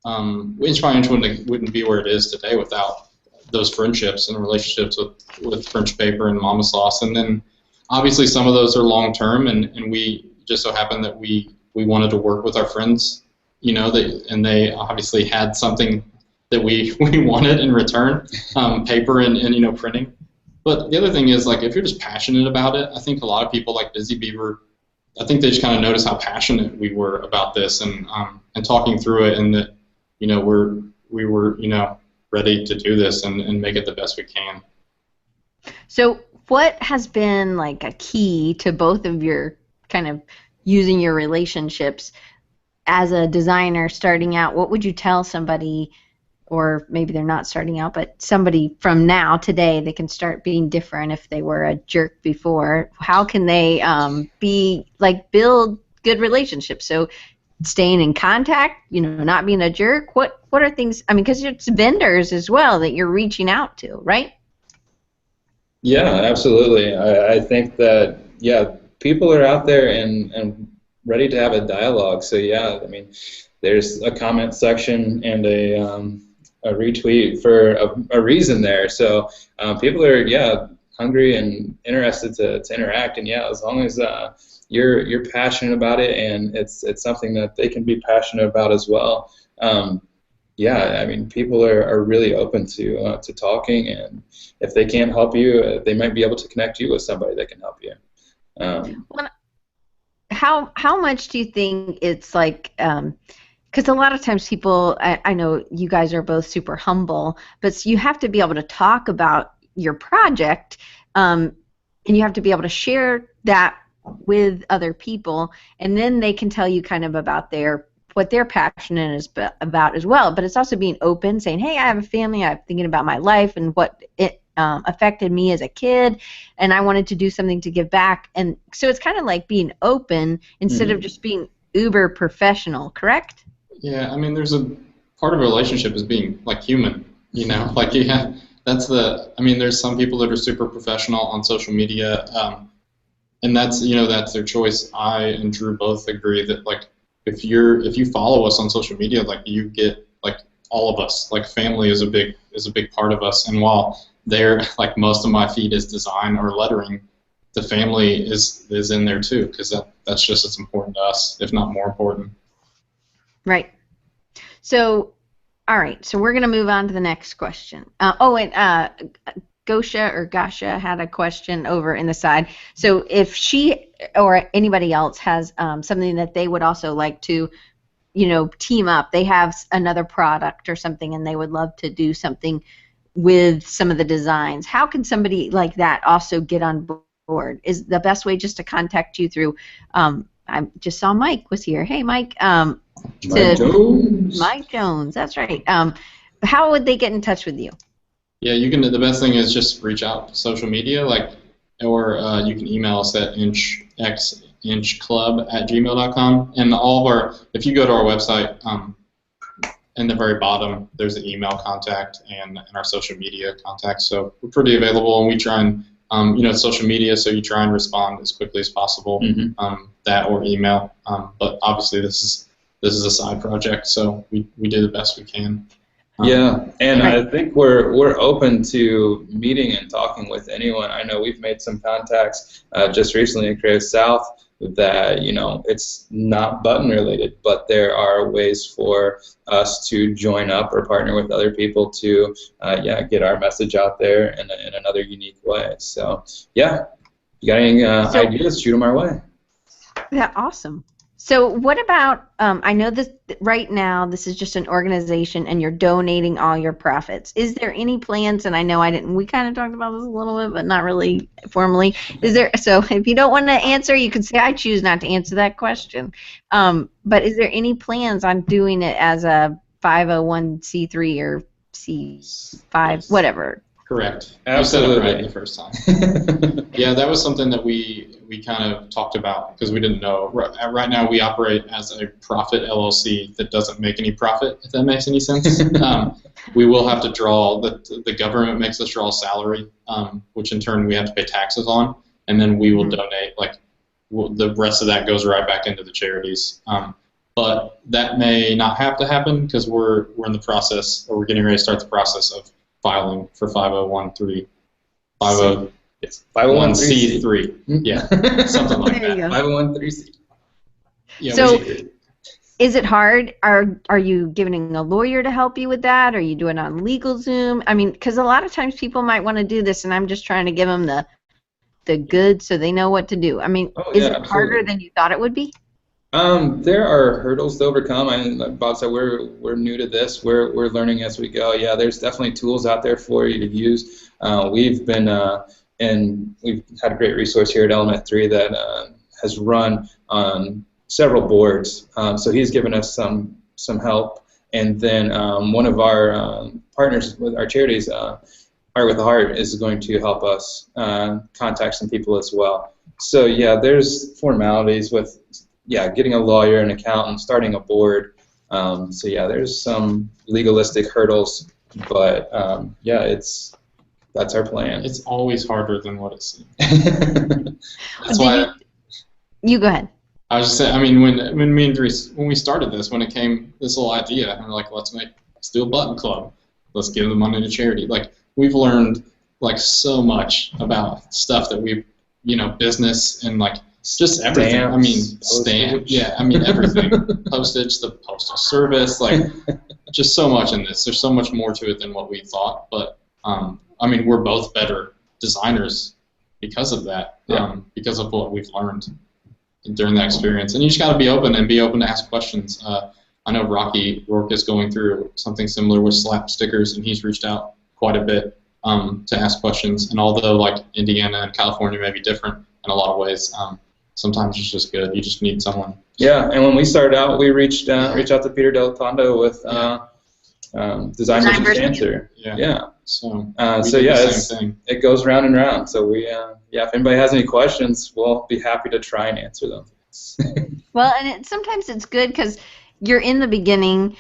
Speaker 3: Inch wouldn't be where it is today without those friendships and relationships with French paper and Mama Sauce. And then obviously some of those are long term, and we just so happened that we wanted to work with our friends, and they obviously had something that we wanted in return, paper and printing. But the other thing is, like, if you're just passionate about it, I think a lot of people like Busy Beaver, I think they just kind of noticed how passionate we were about this and talking through it, and that, we were ready to do this and make it the best we can.
Speaker 1: So what has been like a key to both of your kind of using your relationships as a designer starting out? What would you tell somebody or maybe they're not starting out, but somebody from now, today, they can start being different if they were a jerk before. How can they build good relationships? So staying in contact, not being a jerk. What are things? I mean, because it's vendors as well that you're reaching out to, right?
Speaker 2: Yeah, absolutely. I think that, yeah, people are out there and ready to have a dialogue. So yeah, I mean, there's a comment section and a retweet for a reason there. So people are, yeah, hungry and interested to interact. And yeah, as long as you're passionate about it and it's something that they can be passionate about as well. Yeah, I mean, people are really open to talking, and if they can't help you, they might be able to connect you with somebody that can help you.
Speaker 1: Well, how much do you think it's like? Because a lot of times people, I know you guys are both super humble, but you have to be able to talk about your project, and you have to be able to share that with other people, and then they can tell you kind of about what they're passionate about as well. But it's also being open, saying, hey, I have a family, I'm thinking about my life and what it affected me as a kid, and I wanted to do something to give back. And so it's kind of like being open instead of just being uber professional, correct?
Speaker 3: Yeah, I mean, there's a part of a relationship is being like human, like I mean, there's some people that are super professional on social media, and that's their choice. I and Drew both agree that like if you follow us on social media, like you get like all of us, like family is a big part of us. And while like most of my feed is design or lettering, the family is in there too, because that's just as important to us, if not more important.
Speaker 1: Right. So, all right. So we're going to move on to the next question. Gosha had a question over in the side. So if she or anybody else has something that they would also like to, team up, they have another product or something and they would love to do something with some of the designs, how can somebody like that also get on board? Is the best way just to contact you through, I just saw Mike was here. Hey, Mike.
Speaker 2: Mike Jones.
Speaker 1: Mike Jones, that's right. How would they get in touch with you?
Speaker 3: Yeah, you can. The best thing is just reach out to social media, or you can email us at inchclub@gmail.com. And if you go to our website, in the very bottom, there's the email contact and our social media contact. So we're pretty available, and we try and, it's social media, so you try and respond as quickly as possible, that or email. But obviously, this is a side project, so we do the best we can.
Speaker 2: Yeah, and I think we're open to meeting and talking with anyone. I know we've made some contacts just recently in Creative South that, it's not button related, but there are ways for us to join up or partner with other people to get our message out there in another unique way. So yeah, if you got any ideas, shoot them our way.
Speaker 1: Yeah, awesome. So what about, I know this right now, this is just an organization and you're donating all your profits. Is there any plans, and I know we kind of talked about this a little bit, but not really formally. So if you don't want to answer, you can say, I choose not to answer that question. But is there any plans on doing it as a 501c3 or C5, whatever?
Speaker 3: Correct.
Speaker 2: Absolutely.
Speaker 3: You said it right the first time. Yeah, that was something that we kind of talked about because we didn't know. Right now we operate as a profit LLC that doesn't make any profit, if that makes any sense. We will have to draw, the government makes us draw salary, which in turn we have to pay taxes on, and then we will donate, the rest of that goes right back into the charities. But that may not have to happen because we're in the process, or we're getting ready to start the process of filing for 501c3.
Speaker 2: Yes, 501c3.
Speaker 3: Yeah, something like that.
Speaker 2: 501c3.
Speaker 3: Yeah,
Speaker 1: so, is it hard? Are you giving a lawyer to help you with that? Or are you doing it on LegalZoom? I mean, because a lot of times people might want to do this, and I'm just trying to give them the goods so they know what to do. I mean, is it harder than you thought it would be?
Speaker 2: There are hurdles to overcome. Like Bob said, we're new to this. We're learning as we go. Yeah, there's definitely tools out there for you to use. We've been and we've had a great resource here at Element 3 that has run on several boards. So he's given us some help, And then one of our partners with our charities, Heart with a Heart, is going to help us contact some people as well. So yeah, there's formalities with getting a lawyer, an accountant, starting a board. So yeah, there's some legalistic hurdles, but that's our plan.
Speaker 3: It's always harder than what it seems. That's
Speaker 1: Did
Speaker 3: why.
Speaker 1: You go ahead.
Speaker 3: I was just saying. I mean, when me and Drew, when we started this, when it came this little idea, and we're like, let's do a button club. Let's give the money to charity. Like, we've learned like so much about stuff that we, business and like just everything.
Speaker 2: Stamps,
Speaker 3: I mean, stamp. Yeah, I mean everything. Postage, the postal service, like just so much in this. There's so much more to it than what we thought. But I mean, we're both better designers because of that. Because of what we've learned during that experience. And you just got to be open to ask questions. I know Rocky Rourke is going through something similar with slap stickers, and he's reached out quite a bit to ask questions. And although like Indiana and California may be different in a lot of ways, sometimes it's just good. You just need someone.
Speaker 2: Yeah, and when we started out, we reached out to Peter Del Tondo with Design versus Cancer. Yeah.
Speaker 3: So
Speaker 2: it goes round and round. So we if anybody has any questions, we'll be happy to try and answer them.
Speaker 1: Well, and sometimes it's good because you're in the beginning.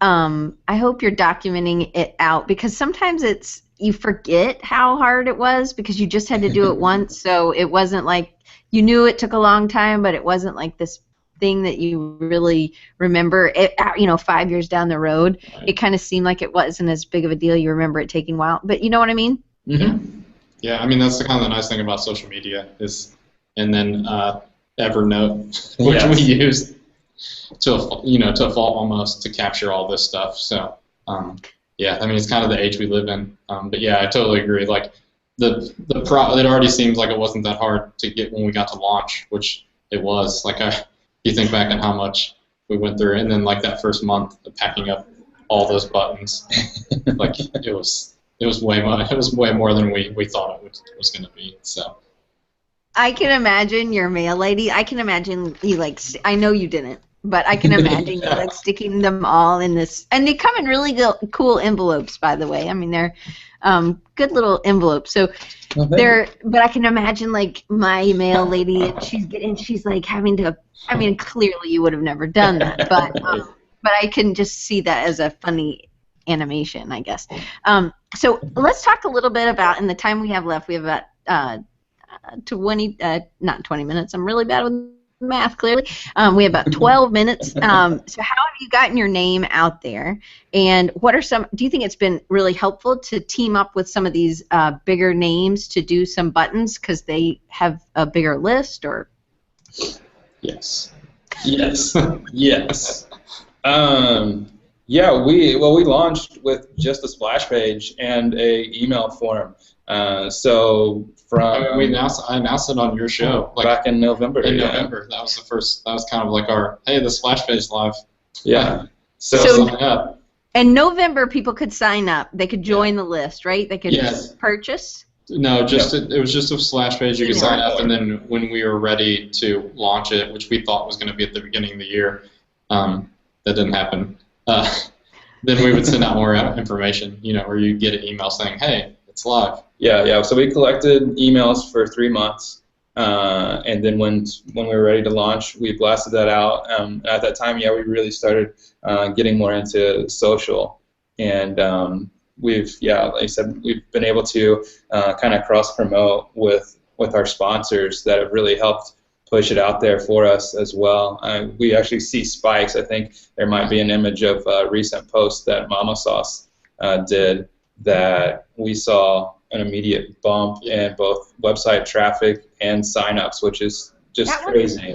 Speaker 1: I hope you're documenting it out, because sometimes you forget how hard it was because you just had to do it once. So it wasn't like you knew it took a long time, but it wasn't like this thing that you really remember. 5 years down the road, it kind of seemed like it wasn't as big of a deal. You remember it taking a while, but you know what I mean?
Speaker 3: Mm-hmm. Yeah, I mean that's the kind of the nice thing about social media is, and then Evernote, which we use to a fault almost to capture all this stuff. So I mean it's kind of the age we live in. But yeah, I totally agree. Like it already seems like it wasn't that hard to get when we got to launch, which it was. Like you think back on how much we went through, and then like that first month of packing up all those buttons, like it was way more. It was way more than we thought it was going to be. So
Speaker 1: I can imagine your mail lady. I can imagine you I know you didn't, but I can imagine you sticking them all in this, and they come in really cool envelopes, by the way. I mean they're good little envelopes. So but I can imagine my mail lady, and she's like having to. I mean, clearly you would have never done that, but I can just see that as a funny animation, I guess. So let's talk a little bit about, in the time we have left, we have about 20 minutes. I'm really bad with math, clearly. We have about 12 minutes. So how have you gotten your name out there? And what are do you think it's been really helpful to team up with some of these bigger names to do some buttons because they have a bigger list, or?
Speaker 3: Yes.
Speaker 2: Yes. We launched with just a splash page and a email form.
Speaker 3: I announced it on your show
Speaker 2: back in November.
Speaker 3: November, that was the first. That was kind of like our the splash page live.
Speaker 2: Yeah.
Speaker 1: So sign up. In November, people could sign up. They could join the list, right? They could purchase.
Speaker 3: No, it was just a splash page. You could sign up, and then when we were ready to launch it, which we thought was going to be at the beginning of the year, that didn't happen. Then we would send out more information, or you get an email saying, "Hey, it's live."
Speaker 2: Yeah. So we collected emails for 3 months, and then when we were ready to launch, we blasted that out. At that time, we really started getting more into social, and we've, like I said, we've been able to kind of cross promote with our sponsors that have really helped push it out there for us as well. We actually see spikes. I think there might be an image of a recent post that Mama Sauce did that we saw an immediate bump in both website traffic and signups, which is just crazy.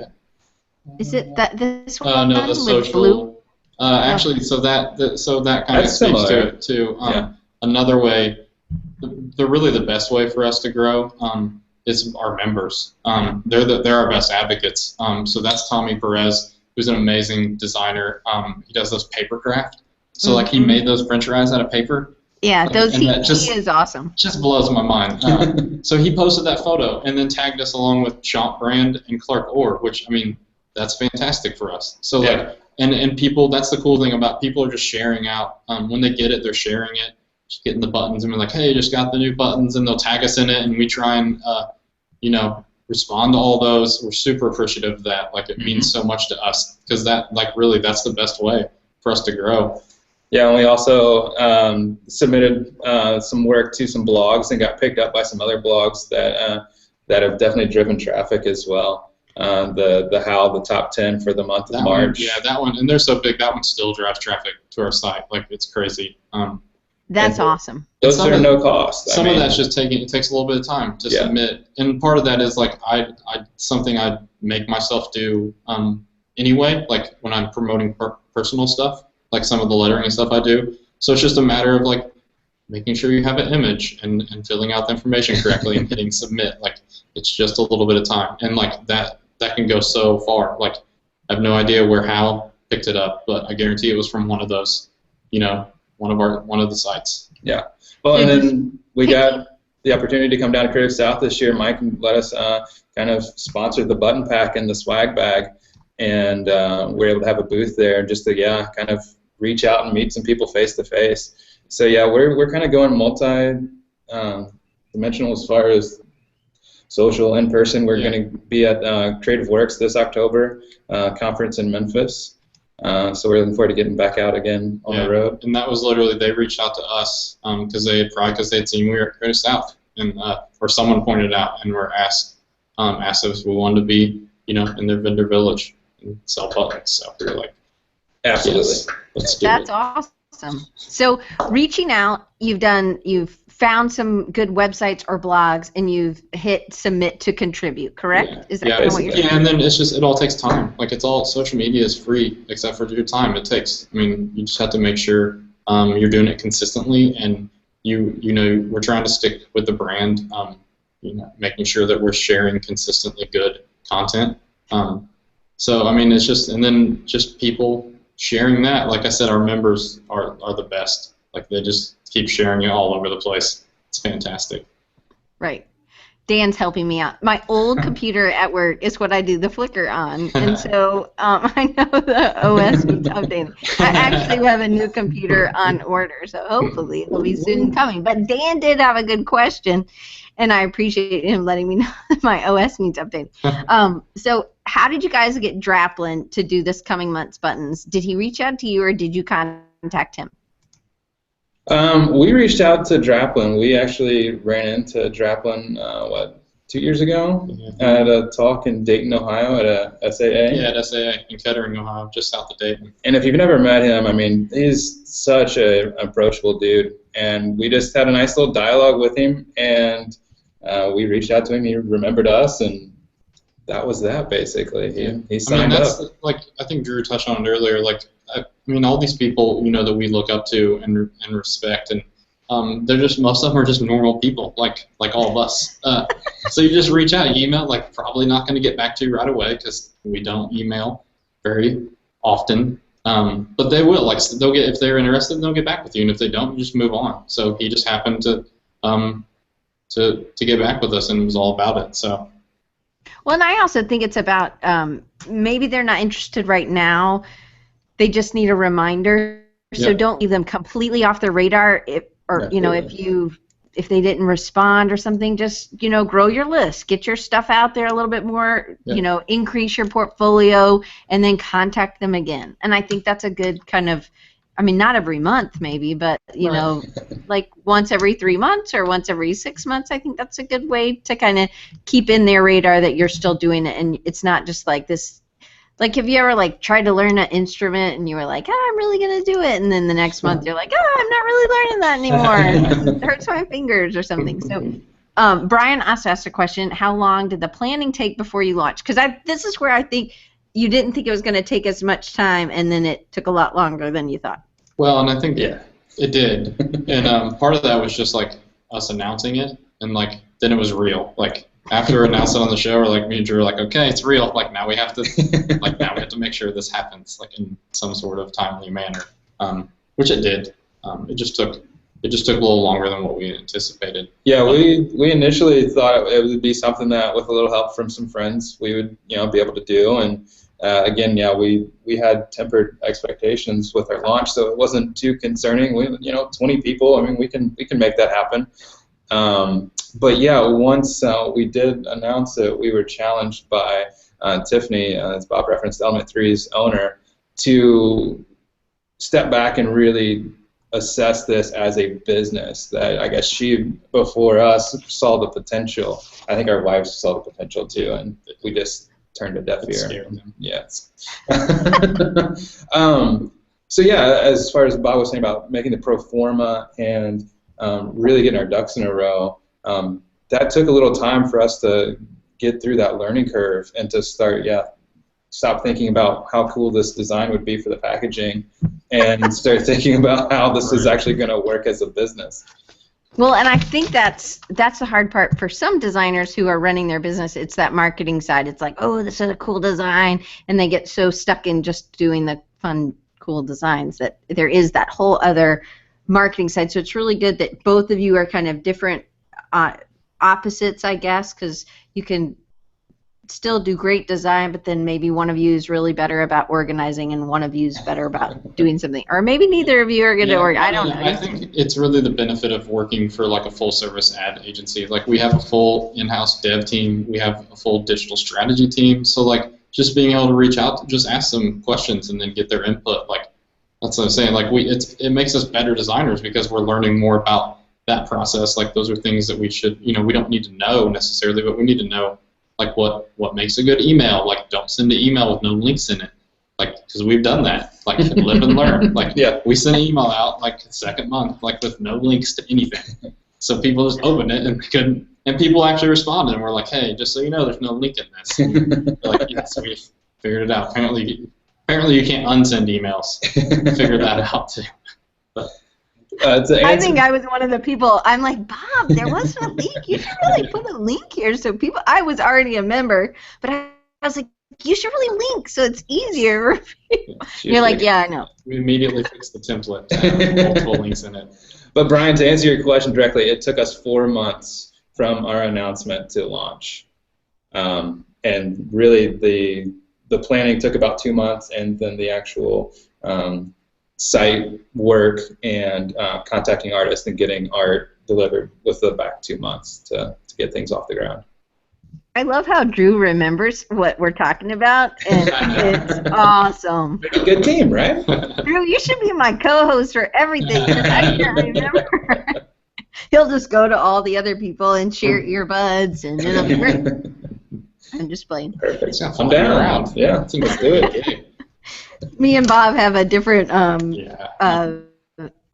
Speaker 1: Is it this one?
Speaker 3: No, the social.
Speaker 1: Blue?
Speaker 3: Actually, so that kind of speaks to another way. Really the best way for us to grow is our members. They're our best advocates. So that's Tommy Perez, who's an amazing designer. He does those paper craft. So he made those French fries out of paper.
Speaker 1: Yeah, he is awesome.
Speaker 3: Just blows my mind. So he posted that photo and then tagged us along with Champ Brand and Clark Orr, which, I mean, that's fantastic for us. So and people, that's the cool thing about people are just sharing out. When they get it, they're sharing it, just getting the buttons, and we're like, hey, just got the new buttons, and they'll tag us in it, and we try and respond to all those. We're super appreciative of that. Like, it means so much to us, because that, like, really, that's the best way for us to grow.
Speaker 2: Yeah, and we also submitted some work to some blogs and got picked up by some other blogs that have definitely driven traffic as well. The top 10 for the month of March.
Speaker 3: Yeah, that one, and they're so big, that one still drives traffic to our site. Like, it's crazy.
Speaker 1: That's awesome.
Speaker 2: Those are no cost.
Speaker 3: Some of that's just it takes a little bit of time to submit, and part of that is like something I make myself do anyway. Like when I'm promoting personal stuff, like some of the lettering and stuff I do. So it's just a matter of like making sure you have an image and filling out the information correctly and hitting submit. Like, it's just a little bit of time, and like that can go so far. Like, I have no idea where Hal picked it up, but I guarantee it was from one of those, one of the sites.
Speaker 2: Yeah. Well, and then we got the opportunity to come down to Creative South this year. Mike let us kind of sponsor the button pack and the swag bag, and we're able to have a booth there just to kind of reach out and meet some people face to face. So yeah, we're kind of going multi-dimensional as far as social, in person. We're going to be at Creative Works this October conference in Memphis. So we're looking forward to getting back out again on the road.
Speaker 3: And that was literally, they reached out to us because they had seen we were at Creative South, and or someone pointed out, and were asked if we wanted to be in their vendor village and sell buttons. So we were like,
Speaker 2: absolutely,
Speaker 3: yes, let's do
Speaker 1: That's
Speaker 3: it.
Speaker 1: awesome. So reaching out, you've found some good websites or blogs, and you've hit submit to contribute, correct?
Speaker 3: Yeah.
Speaker 1: Is that kind of what you're saying?
Speaker 3: Yeah, and then it all takes time. Like, social media is free except for your time. You just have to make sure you're doing it consistently, and we're trying to stick with the brand, making sure that we're sharing consistently good content. It's just, and then just people sharing that. Like I said, our members are the best. Like, they just keep sharing it all over the place. It's fantastic.
Speaker 1: Right. Dan's helping me out. My old computer at work is what I do the Flickr on, and so I know the OS needs updating. I actually have a new computer on order, so hopefully it'll be soon coming. But Dan did have a good question, and I appreciate him letting me know that my OS needs updating. So how did you guys get Draplin to do this coming month's buttons? Did he reach out to you, or did you contact him?
Speaker 2: We reached out to Draplin. We actually ran into Draplin, 2 years ago at a talk in Dayton, Ohio at a SAA?
Speaker 3: Yeah, at SAA in Kettering, Ohio, just south of Dayton.
Speaker 2: And if you've never met him, he's such an approachable dude. And we just had a nice little dialogue with him, and we reaced out to him. He remembered us, and that was that, basically. He signed up.
Speaker 3: Like, I think Drew touched on it earlier. Like, all these people, that we look up to and respect, and they're just, most of them are just normal people, like all of us. So you just reach out, you email, like, probably not going to get back to you right away because we don't email very often. But they will, like, they'll get, if they're interested, they'll get back with you, and if they don't, you just move on. So he just happened to get back with us, and it was all about it. So.
Speaker 1: Well, and I also think it's about maybe they're not interested right now. They just need a reminder. So don't leave them completely off their radar. If they didn't respond or something, just grow your list, get your stuff out there a little bit more. Increase your portfolio, and then contact them again. And I think that's a good kind of. Not every month maybe, but like once every 3 months or once every 6 months. I think that's a good way to kind of keep in their radar that you're still doing it, and it's not just like this. Like, have you ever tried to learn an instrument and you were like, I'm really gonna do it, and then the next month you're like, I'm not really learning that anymore. It hurts my fingers or something. So, Brian also asked a question: how long did the planning take before you launched? Because this is where I think. You didn't think it was going to take as much time, and then it took a lot longer than you thought.
Speaker 3: Well, and I think it did. And part of that was just like us announcing it, and then it was real. Like, after announcing it on the show, or me and Drew were like, okay, it's real. Like, now we have to make sure this happens in some sort of timely manner, which it did. It just took it just took a little longer than what we anticipated.
Speaker 2: Yeah, we initially thought it would be something that, with a little help from some friends, we would be able to do. And again, yeah, we had tempered expectations with our launch, so it wasn't too concerning. 20 people. I mean, we can make that happen. But yeah, once we did announce it, we were challenged by Tiffany, as Bob referenced, Element 3's owner, to step back and really assess this as a business. That I guess she, before us, saw the potential. I think our wives saw the potential too, and we just turned a deaf ear. Yes. So yeah, as far as Bob was saying about making the pro forma and really getting our ducks in a row, that took a little time for us to get through that learning curve and to stop thinking about how cool this design would be for the packaging and start thinking about how this is actually going to work as a business.
Speaker 1: Well, and I think that's the hard part for some designers who are running their business. It's that marketing side. It's like, oh, this is a cool design, and they get so stuck in just doing the fun, cool designs that there is that whole other marketing side. So it's really good that both of you are kind of different opposites, I guess, because you can still do great design, but then maybe one of you is really better about organizing and one of you is better about doing something. Or maybe neither of you are going to organize. I don't know.
Speaker 3: I think it's really the benefit of working for like a full-service ad agency. Like we have a full in-house dev team. We have a full digital strategy team. So like just being able to reach out, just ask them questions and then get their input. Like that's what I'm saying. Like it makes us better designers because we're learning more about that process. Like those are things that we should, we don't need to know necessarily, but we need to know like what makes a good email. Like don't send an email with no links in it. Like because we've done that. Like live and learn. Like we sent an email out like the second month like with no links to anything. So people just opened it and couldn't. And people actually responded and were like, hey, just so you know, there's no link in this. And they're like, yes, we figured it out. Apparently you can't unsend emails. Figure that out too. But,
Speaker 1: I think I was one of the people. I'm like, Bob, there wasn't a link. You should really put a link here. So people, I was already a member, but I was like, you should really link so it's easier. You're like, yeah, I know.
Speaker 3: We immediately fixed the template to have multiple links in it.
Speaker 2: But Brian, to answer your question directly, it took us 4 months from our announcement to launch, and really the planning took about 2 months, and then the actual site work and contacting artists and getting art delivered with the back 2 months to get things off the ground.
Speaker 1: I love how Drew remembers what we're talking about, and it's awesome.
Speaker 2: A good team, right?
Speaker 1: Drew, you should be my co-host for everything because I can't remember. He'll just go to all the other people and share earbuds, and it'll be great. I'm just playing.
Speaker 2: Perfect. I'm down. Around. Yeah, let's do it.
Speaker 1: Me and Bob have a different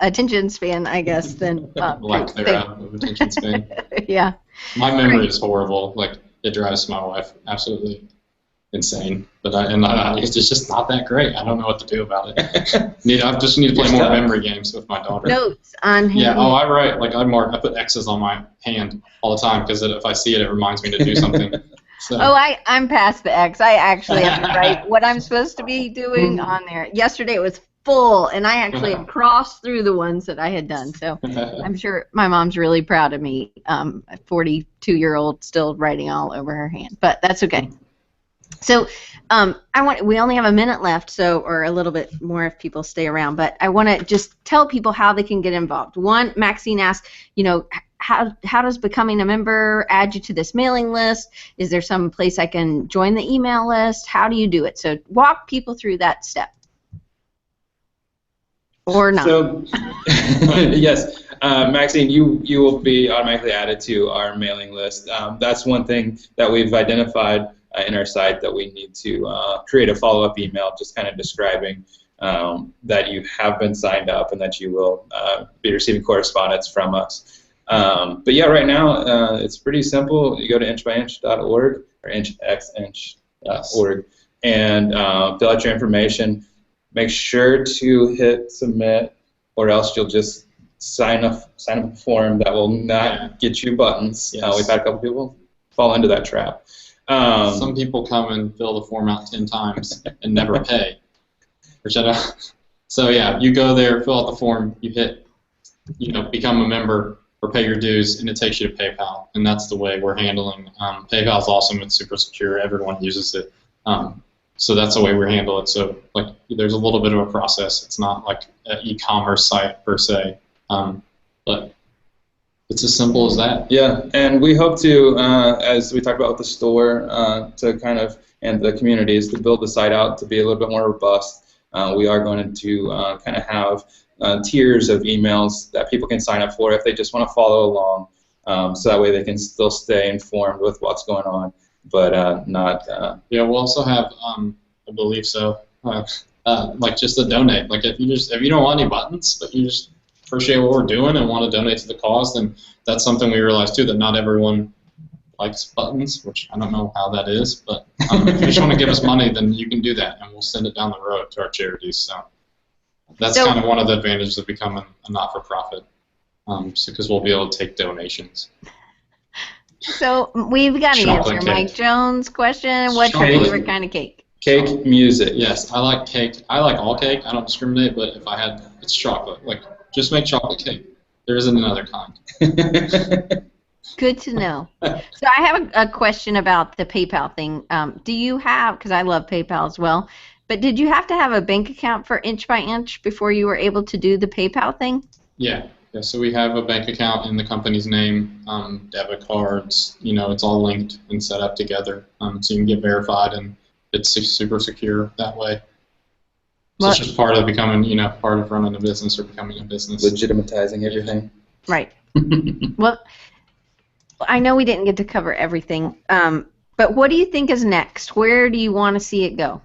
Speaker 1: attention span, I guess, than
Speaker 3: lack thereof of attention span.
Speaker 1: Yeah.
Speaker 3: My memory is horrible. Like it drives my wife absolutely insane. But it's just not that great. I don't know what to do about it. I just need to play more memory games with my daughter.
Speaker 1: Notes on hand.
Speaker 3: Yeah. Oh, I write. Like I put X's on my hand all the time because if I see it, it reminds me to do something. So.
Speaker 1: Oh, I'm past the X. I actually have to write what I'm supposed to be doing on there. Yesterday it was full, and I actually had crossed through the ones that I had done. So I'm sure my mom's really proud of me. A 42-year-old still writing all over her hand, but that's okay. So we only have a minute left, or a little bit more if people stay around. But I want to just tell people how they can get involved. One, Maxine asked, how does becoming a member add you to this mailing list? Is there some place I can join the email list? How do you do it? So walk people through that step. Or not.
Speaker 2: So, yes, Maxine, you will be automatically added to our mailing list. That's one thing that we've identified in our site that we need to create a follow-up email just kind of describing that you have been signed up and that you will be receiving correspondence from us. But yeah, right now it's pretty simple. You go to inchbyinch.org or inchxinch.org and fill out your information. Make sure to hit submit, or else you'll just sign up a form that will not get you buttons.
Speaker 3: Yes.
Speaker 2: We've had a couple people fall into that trap.
Speaker 3: Some people come and fill the form out 10 times and never pay. So yeah, you go there, fill out the form, you hit become a member or pay your dues, and it takes you to PayPal, and that's the way we're handling. PayPal's awesome; it's super secure. Everyone uses it, so that's the way we handle it. So like, there's a little bit of a process. It's not like an e-commerce site per se, but it's as simple as that.
Speaker 2: Yeah, and we hope to, as we talked about with the store, to kind of, and the communities, to build the site out to be a little bit more robust. We are going to kind of have tiers of emails that people can sign up for if they just want to follow along, so that way they can still stay informed with what's going on, but not.
Speaker 3: Yeah, we'll also have, I believe so, like just to donate. Like if you don't want any buttons, but you just appreciate what we're doing and want to donate to the cause, then that's something we realize too, that not everyone likes buttons, which I don't know how that is, but if you just want to give us money, then you can do that, and we'll send it down the road to our charities. So that's kind of one of the advantages of becoming a not-for-profit, because we'll be able to take donations.
Speaker 1: So we've got to
Speaker 3: Chocolate
Speaker 1: answer
Speaker 3: cake.
Speaker 1: Mike Jones' question. What's your
Speaker 2: Chocolate.
Speaker 1: favorite kind of cake?
Speaker 2: Cake music.
Speaker 3: Yes, I like cake. I like all cake. I don't discriminate, but if I had, it's chocolate. Like, just make chocolate cake. There isn't another kind.
Speaker 1: Good to know. So I have a question about the PayPal thing. Do you have, because I love PayPal as well, but did you have to have a bank account for Inch by Inch before you were able to do the PayPal thing?
Speaker 3: Yeah. So we have a bank account in the company's name, debit cards. It's all linked and set up together, so you can get verified, and it's super secure that way. So it's just part of becoming, part of running a business or becoming a business.
Speaker 2: Legitimatizing everything.
Speaker 1: Right. Well, I know we didn't get to cover everything, but what do you think is next? Where do you want to see it go?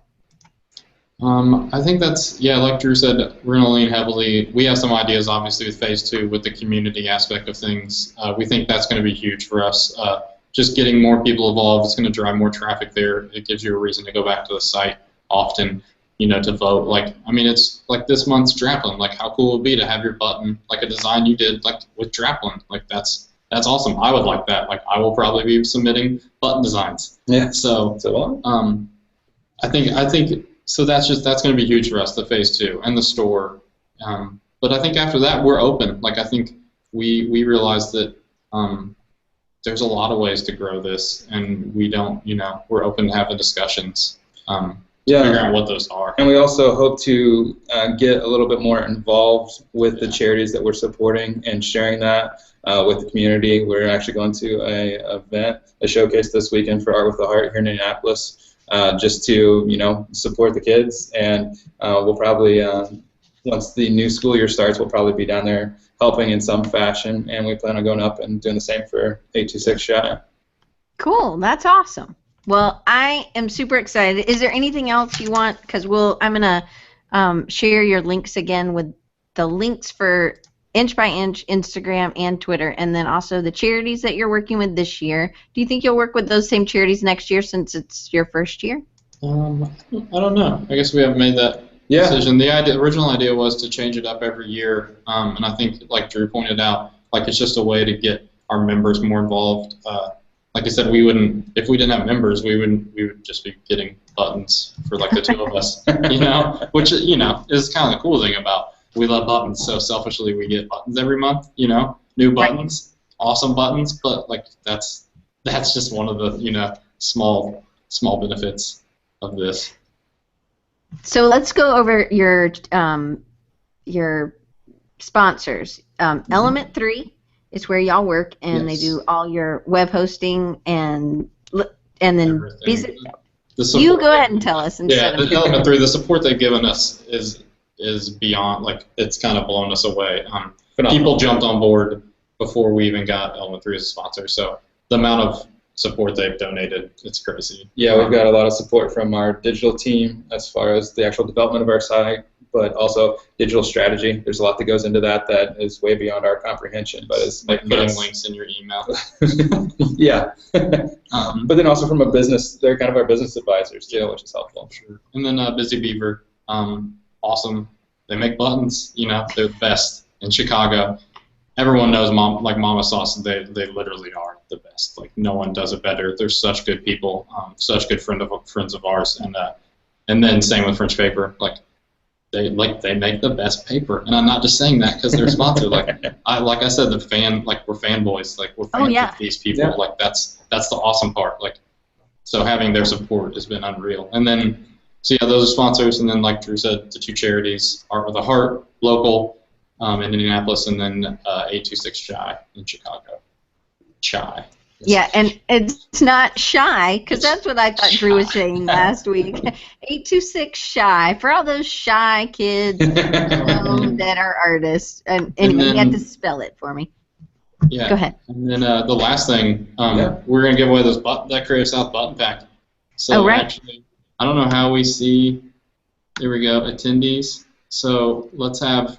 Speaker 3: I think that's, like Drew said, we're going to lean heavily. We have some ideas, obviously, with Phase 2 with the community aspect of things. We think that's going to be huge for us. Just getting more people involved, it's going to drive more traffic there. It gives you a reason to go back to the site often, to vote. Like, I mean, it's like this month's Draplin. Like, how cool would it be to have your button, like a design you did, like with Draplin? Like, that's awesome. I would like that. Like, I will probably be submitting button designs.
Speaker 2: Yeah.
Speaker 3: So I think. So that's going to be huge for us, the Phase 2 and the store. But I think after that, we're open. Like, I think we realize that there's a lot of ways to grow this, and we don't, we're open to having discussions to figure out what those are.
Speaker 2: And we also hope to get a little bit more involved with the charities that we're supporting and sharing that with the community. We're actually going to a showcase this weekend for Art with the Heart here in Indianapolis. Just to support the kids, and we'll probably once the new school year starts, we'll probably be down there helping in some fashion, and we plan on going up and doing the same for 826 Shy.
Speaker 1: Cool, that's awesome. Well, I am super excited. Is there anything else you want? Because I'm gonna share your links again with the links for Inch by Inch, Instagram, and Twitter, and then also the charities that you're working with this year. Do you think you'll work with those same charities next year since it's your first year?
Speaker 3: I don't know. I guess we haven't made that decision. The original idea was to change it up every year, and I think, like Drew pointed out, like it's just a way to get our members more involved. Like I said, if we didn't have members, we would just be getting buttons for like the two of us, which is kind of the cool thing about. We love buttons, so selfishly we get buttons every month, new buttons, awesome buttons, but like that's just one of the, small benefits of this.
Speaker 1: So let's go over your sponsors. Element 3 is where y'all work, and they do all your web hosting and then you go ahead and tell us.
Speaker 3: The Element 3, the support they've given us is beyond, like, it's kind of blown us away. People jumped on board before we even got Element 3 as a sponsor, so the amount of support they've donated, it's crazy.
Speaker 2: Yeah, we've got a lot of support from our digital team as far as the actual development of our site, but also digital strategy. There's a lot that goes into that is way beyond our comprehension, but it's
Speaker 3: like putting links in your email.
Speaker 2: Yeah. But then also from a business, they're kind of our business advisors too, which is helpful.
Speaker 3: Sure. And then Busy Beaver, awesome. They make buttons, they're the best in Chicago. Everyone knows Mama Sauce, they literally are the best. Like, no one does it better. They're such good people, such good friends of ours, and then same with French Paper. Like, they make the best paper, and I'm not just saying that because they're sponsored. Like I said, we're fanboys. Like we're fans of these people. Yeah. Like that's the awesome part. Like so having their support has been unreal. And then so yeah, those are sponsors, and then like Drew said, the 2 charities, Art with a Heart, local in Indianapolis, and then 826 Shy in Chicago. Shy.
Speaker 1: Yeah, and it's not shy, because that's what I thought Drew was saying last week. 826 Shy, for all those shy kids that are artists. And anyway, you had to spell it for me.
Speaker 3: Yeah.
Speaker 1: Go ahead.
Speaker 3: And then the last thing, we're going to give away that Creative South button pack. So actually, I don't know how we see, there we go, attendees. So let's have,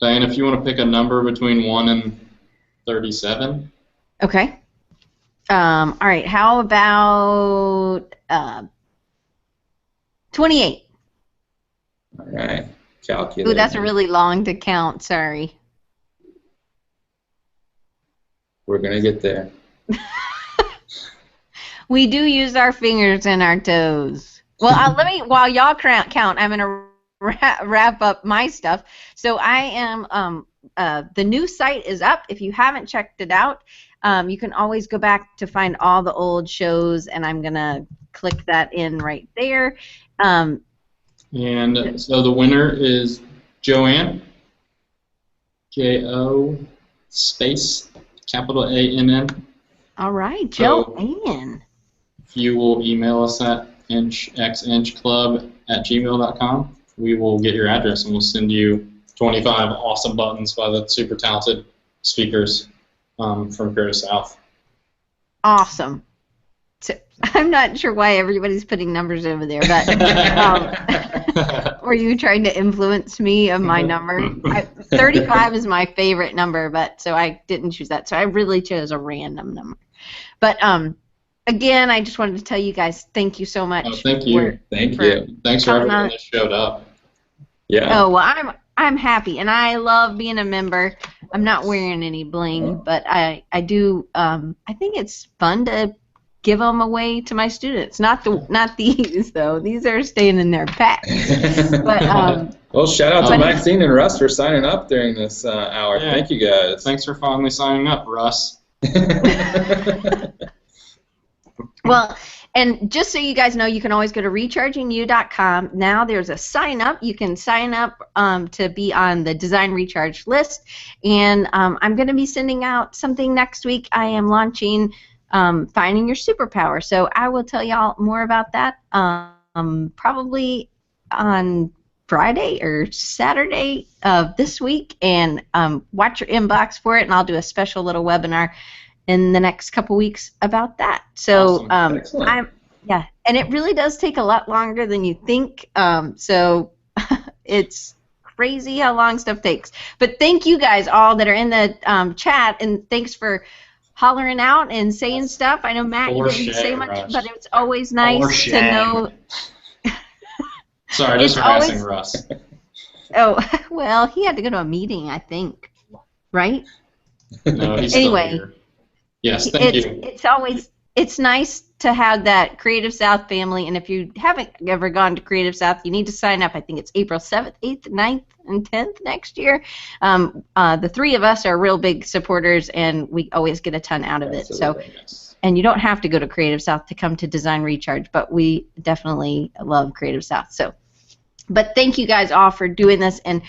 Speaker 3: Diane, if you want to pick a number between 1 and 37.
Speaker 1: Okay. All right, how about 28?
Speaker 2: All right, calculate.
Speaker 1: Ooh, that's really long to count, sorry.
Speaker 2: We're going to get there.
Speaker 1: We do use our fingers and our toes. Well, while y'all count, I'm going to wrap up my stuff. So I am, the new site is up. If you haven't checked it out, you can always go back to find all the old shows, and I'm going to click that in right there.
Speaker 3: And so the winner is Joanne, J-O space capital A-N-N.
Speaker 1: All right, Joanne.
Speaker 3: If you will email us at inchxinchclub@gmail.com, we will get your address, and we'll send you 25 awesome buttons by the super talented speakers from Creative South.
Speaker 1: Awesome. So, I'm not sure why everybody's putting numbers over there, but were you trying to influence me of my number? 35 is my favorite number, but so I didn't choose that. So I really chose a random number. But again, I just wanted to tell you guys thank you so much.
Speaker 3: Oh, thank you.
Speaker 2: Thank you.
Speaker 3: Thanks for everyone that showed up.
Speaker 2: Yeah.
Speaker 1: Oh, well, I'm happy, and I love being a member. I'm not wearing any bling, but I do. I think it's fun to give them away to my students. Not these though. These are staying in their packs. But
Speaker 2: well, shout out to Maxine and Russ for signing up during this hour.
Speaker 3: Yeah.
Speaker 2: Thank you guys.
Speaker 3: Thanks for finally signing up, Russ.
Speaker 1: Well, and just so you guys know, you can always go to rechargingyou.com. Now there's a sign up. You can sign up to be on the Design Recharge list. And I'm going to be sending out something next week. I am launching Finding Your Superpower. So I will tell y'all more about that probably on Friday or Saturday of this week. And watch your inbox for it, and I'll do a special little webinar in the next couple weeks about that. So
Speaker 2: awesome.
Speaker 1: yeah, and it really does take a lot longer than you think. So it's crazy how long stuff takes. But thank you guys all that are in the chat, and thanks for hollering out and saying stuff. I know Matt, you didn't say much, but it's always nice to know.
Speaker 3: Sorry, just harassing Russ.
Speaker 1: Oh, well, he had to go to a meeting, I think, right?
Speaker 3: No, he's still here. Yes, thank you.
Speaker 1: It's nice to have that Creative South family, and if you haven't ever gone to Creative South, you need to sign up. I think it's April 7th, 8th, 9th, and 10th next year. The 3 of us are real big supporters, and we always get a ton out of it. So, and you don't have to go to Creative South to come to Design Recharge, but we definitely love Creative South. So, but thank you guys all for doing this, and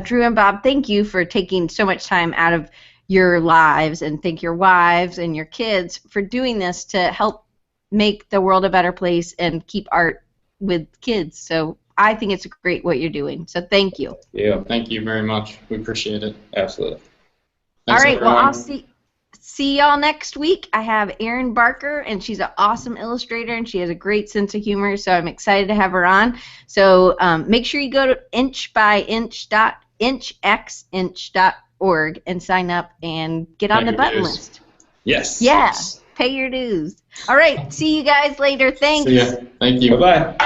Speaker 1: Drew and Bob, thank you for taking so much time out of your lives, and thank your wives and your kids for doing this to help make the world a better place and keep art with kids. So I think it's great what you're doing. So thank you.
Speaker 2: Yeah.
Speaker 3: Thank you very much. We appreciate it.
Speaker 2: Absolutely.
Speaker 3: Thanks,
Speaker 1: all right.
Speaker 3: everyone.
Speaker 1: Well, I'll see y'all next week. I have Erin Barker, and she's an awesome illustrator, and she has a great sense of humor. So I'm excited to have her on. So make sure you go to inchxinch.org and sign up and get on the button list.
Speaker 2: Yes.
Speaker 1: Yeah. Pay your dues. All right. See you guys later. Thanks.
Speaker 3: See ya. Thank you.
Speaker 2: Bye-bye.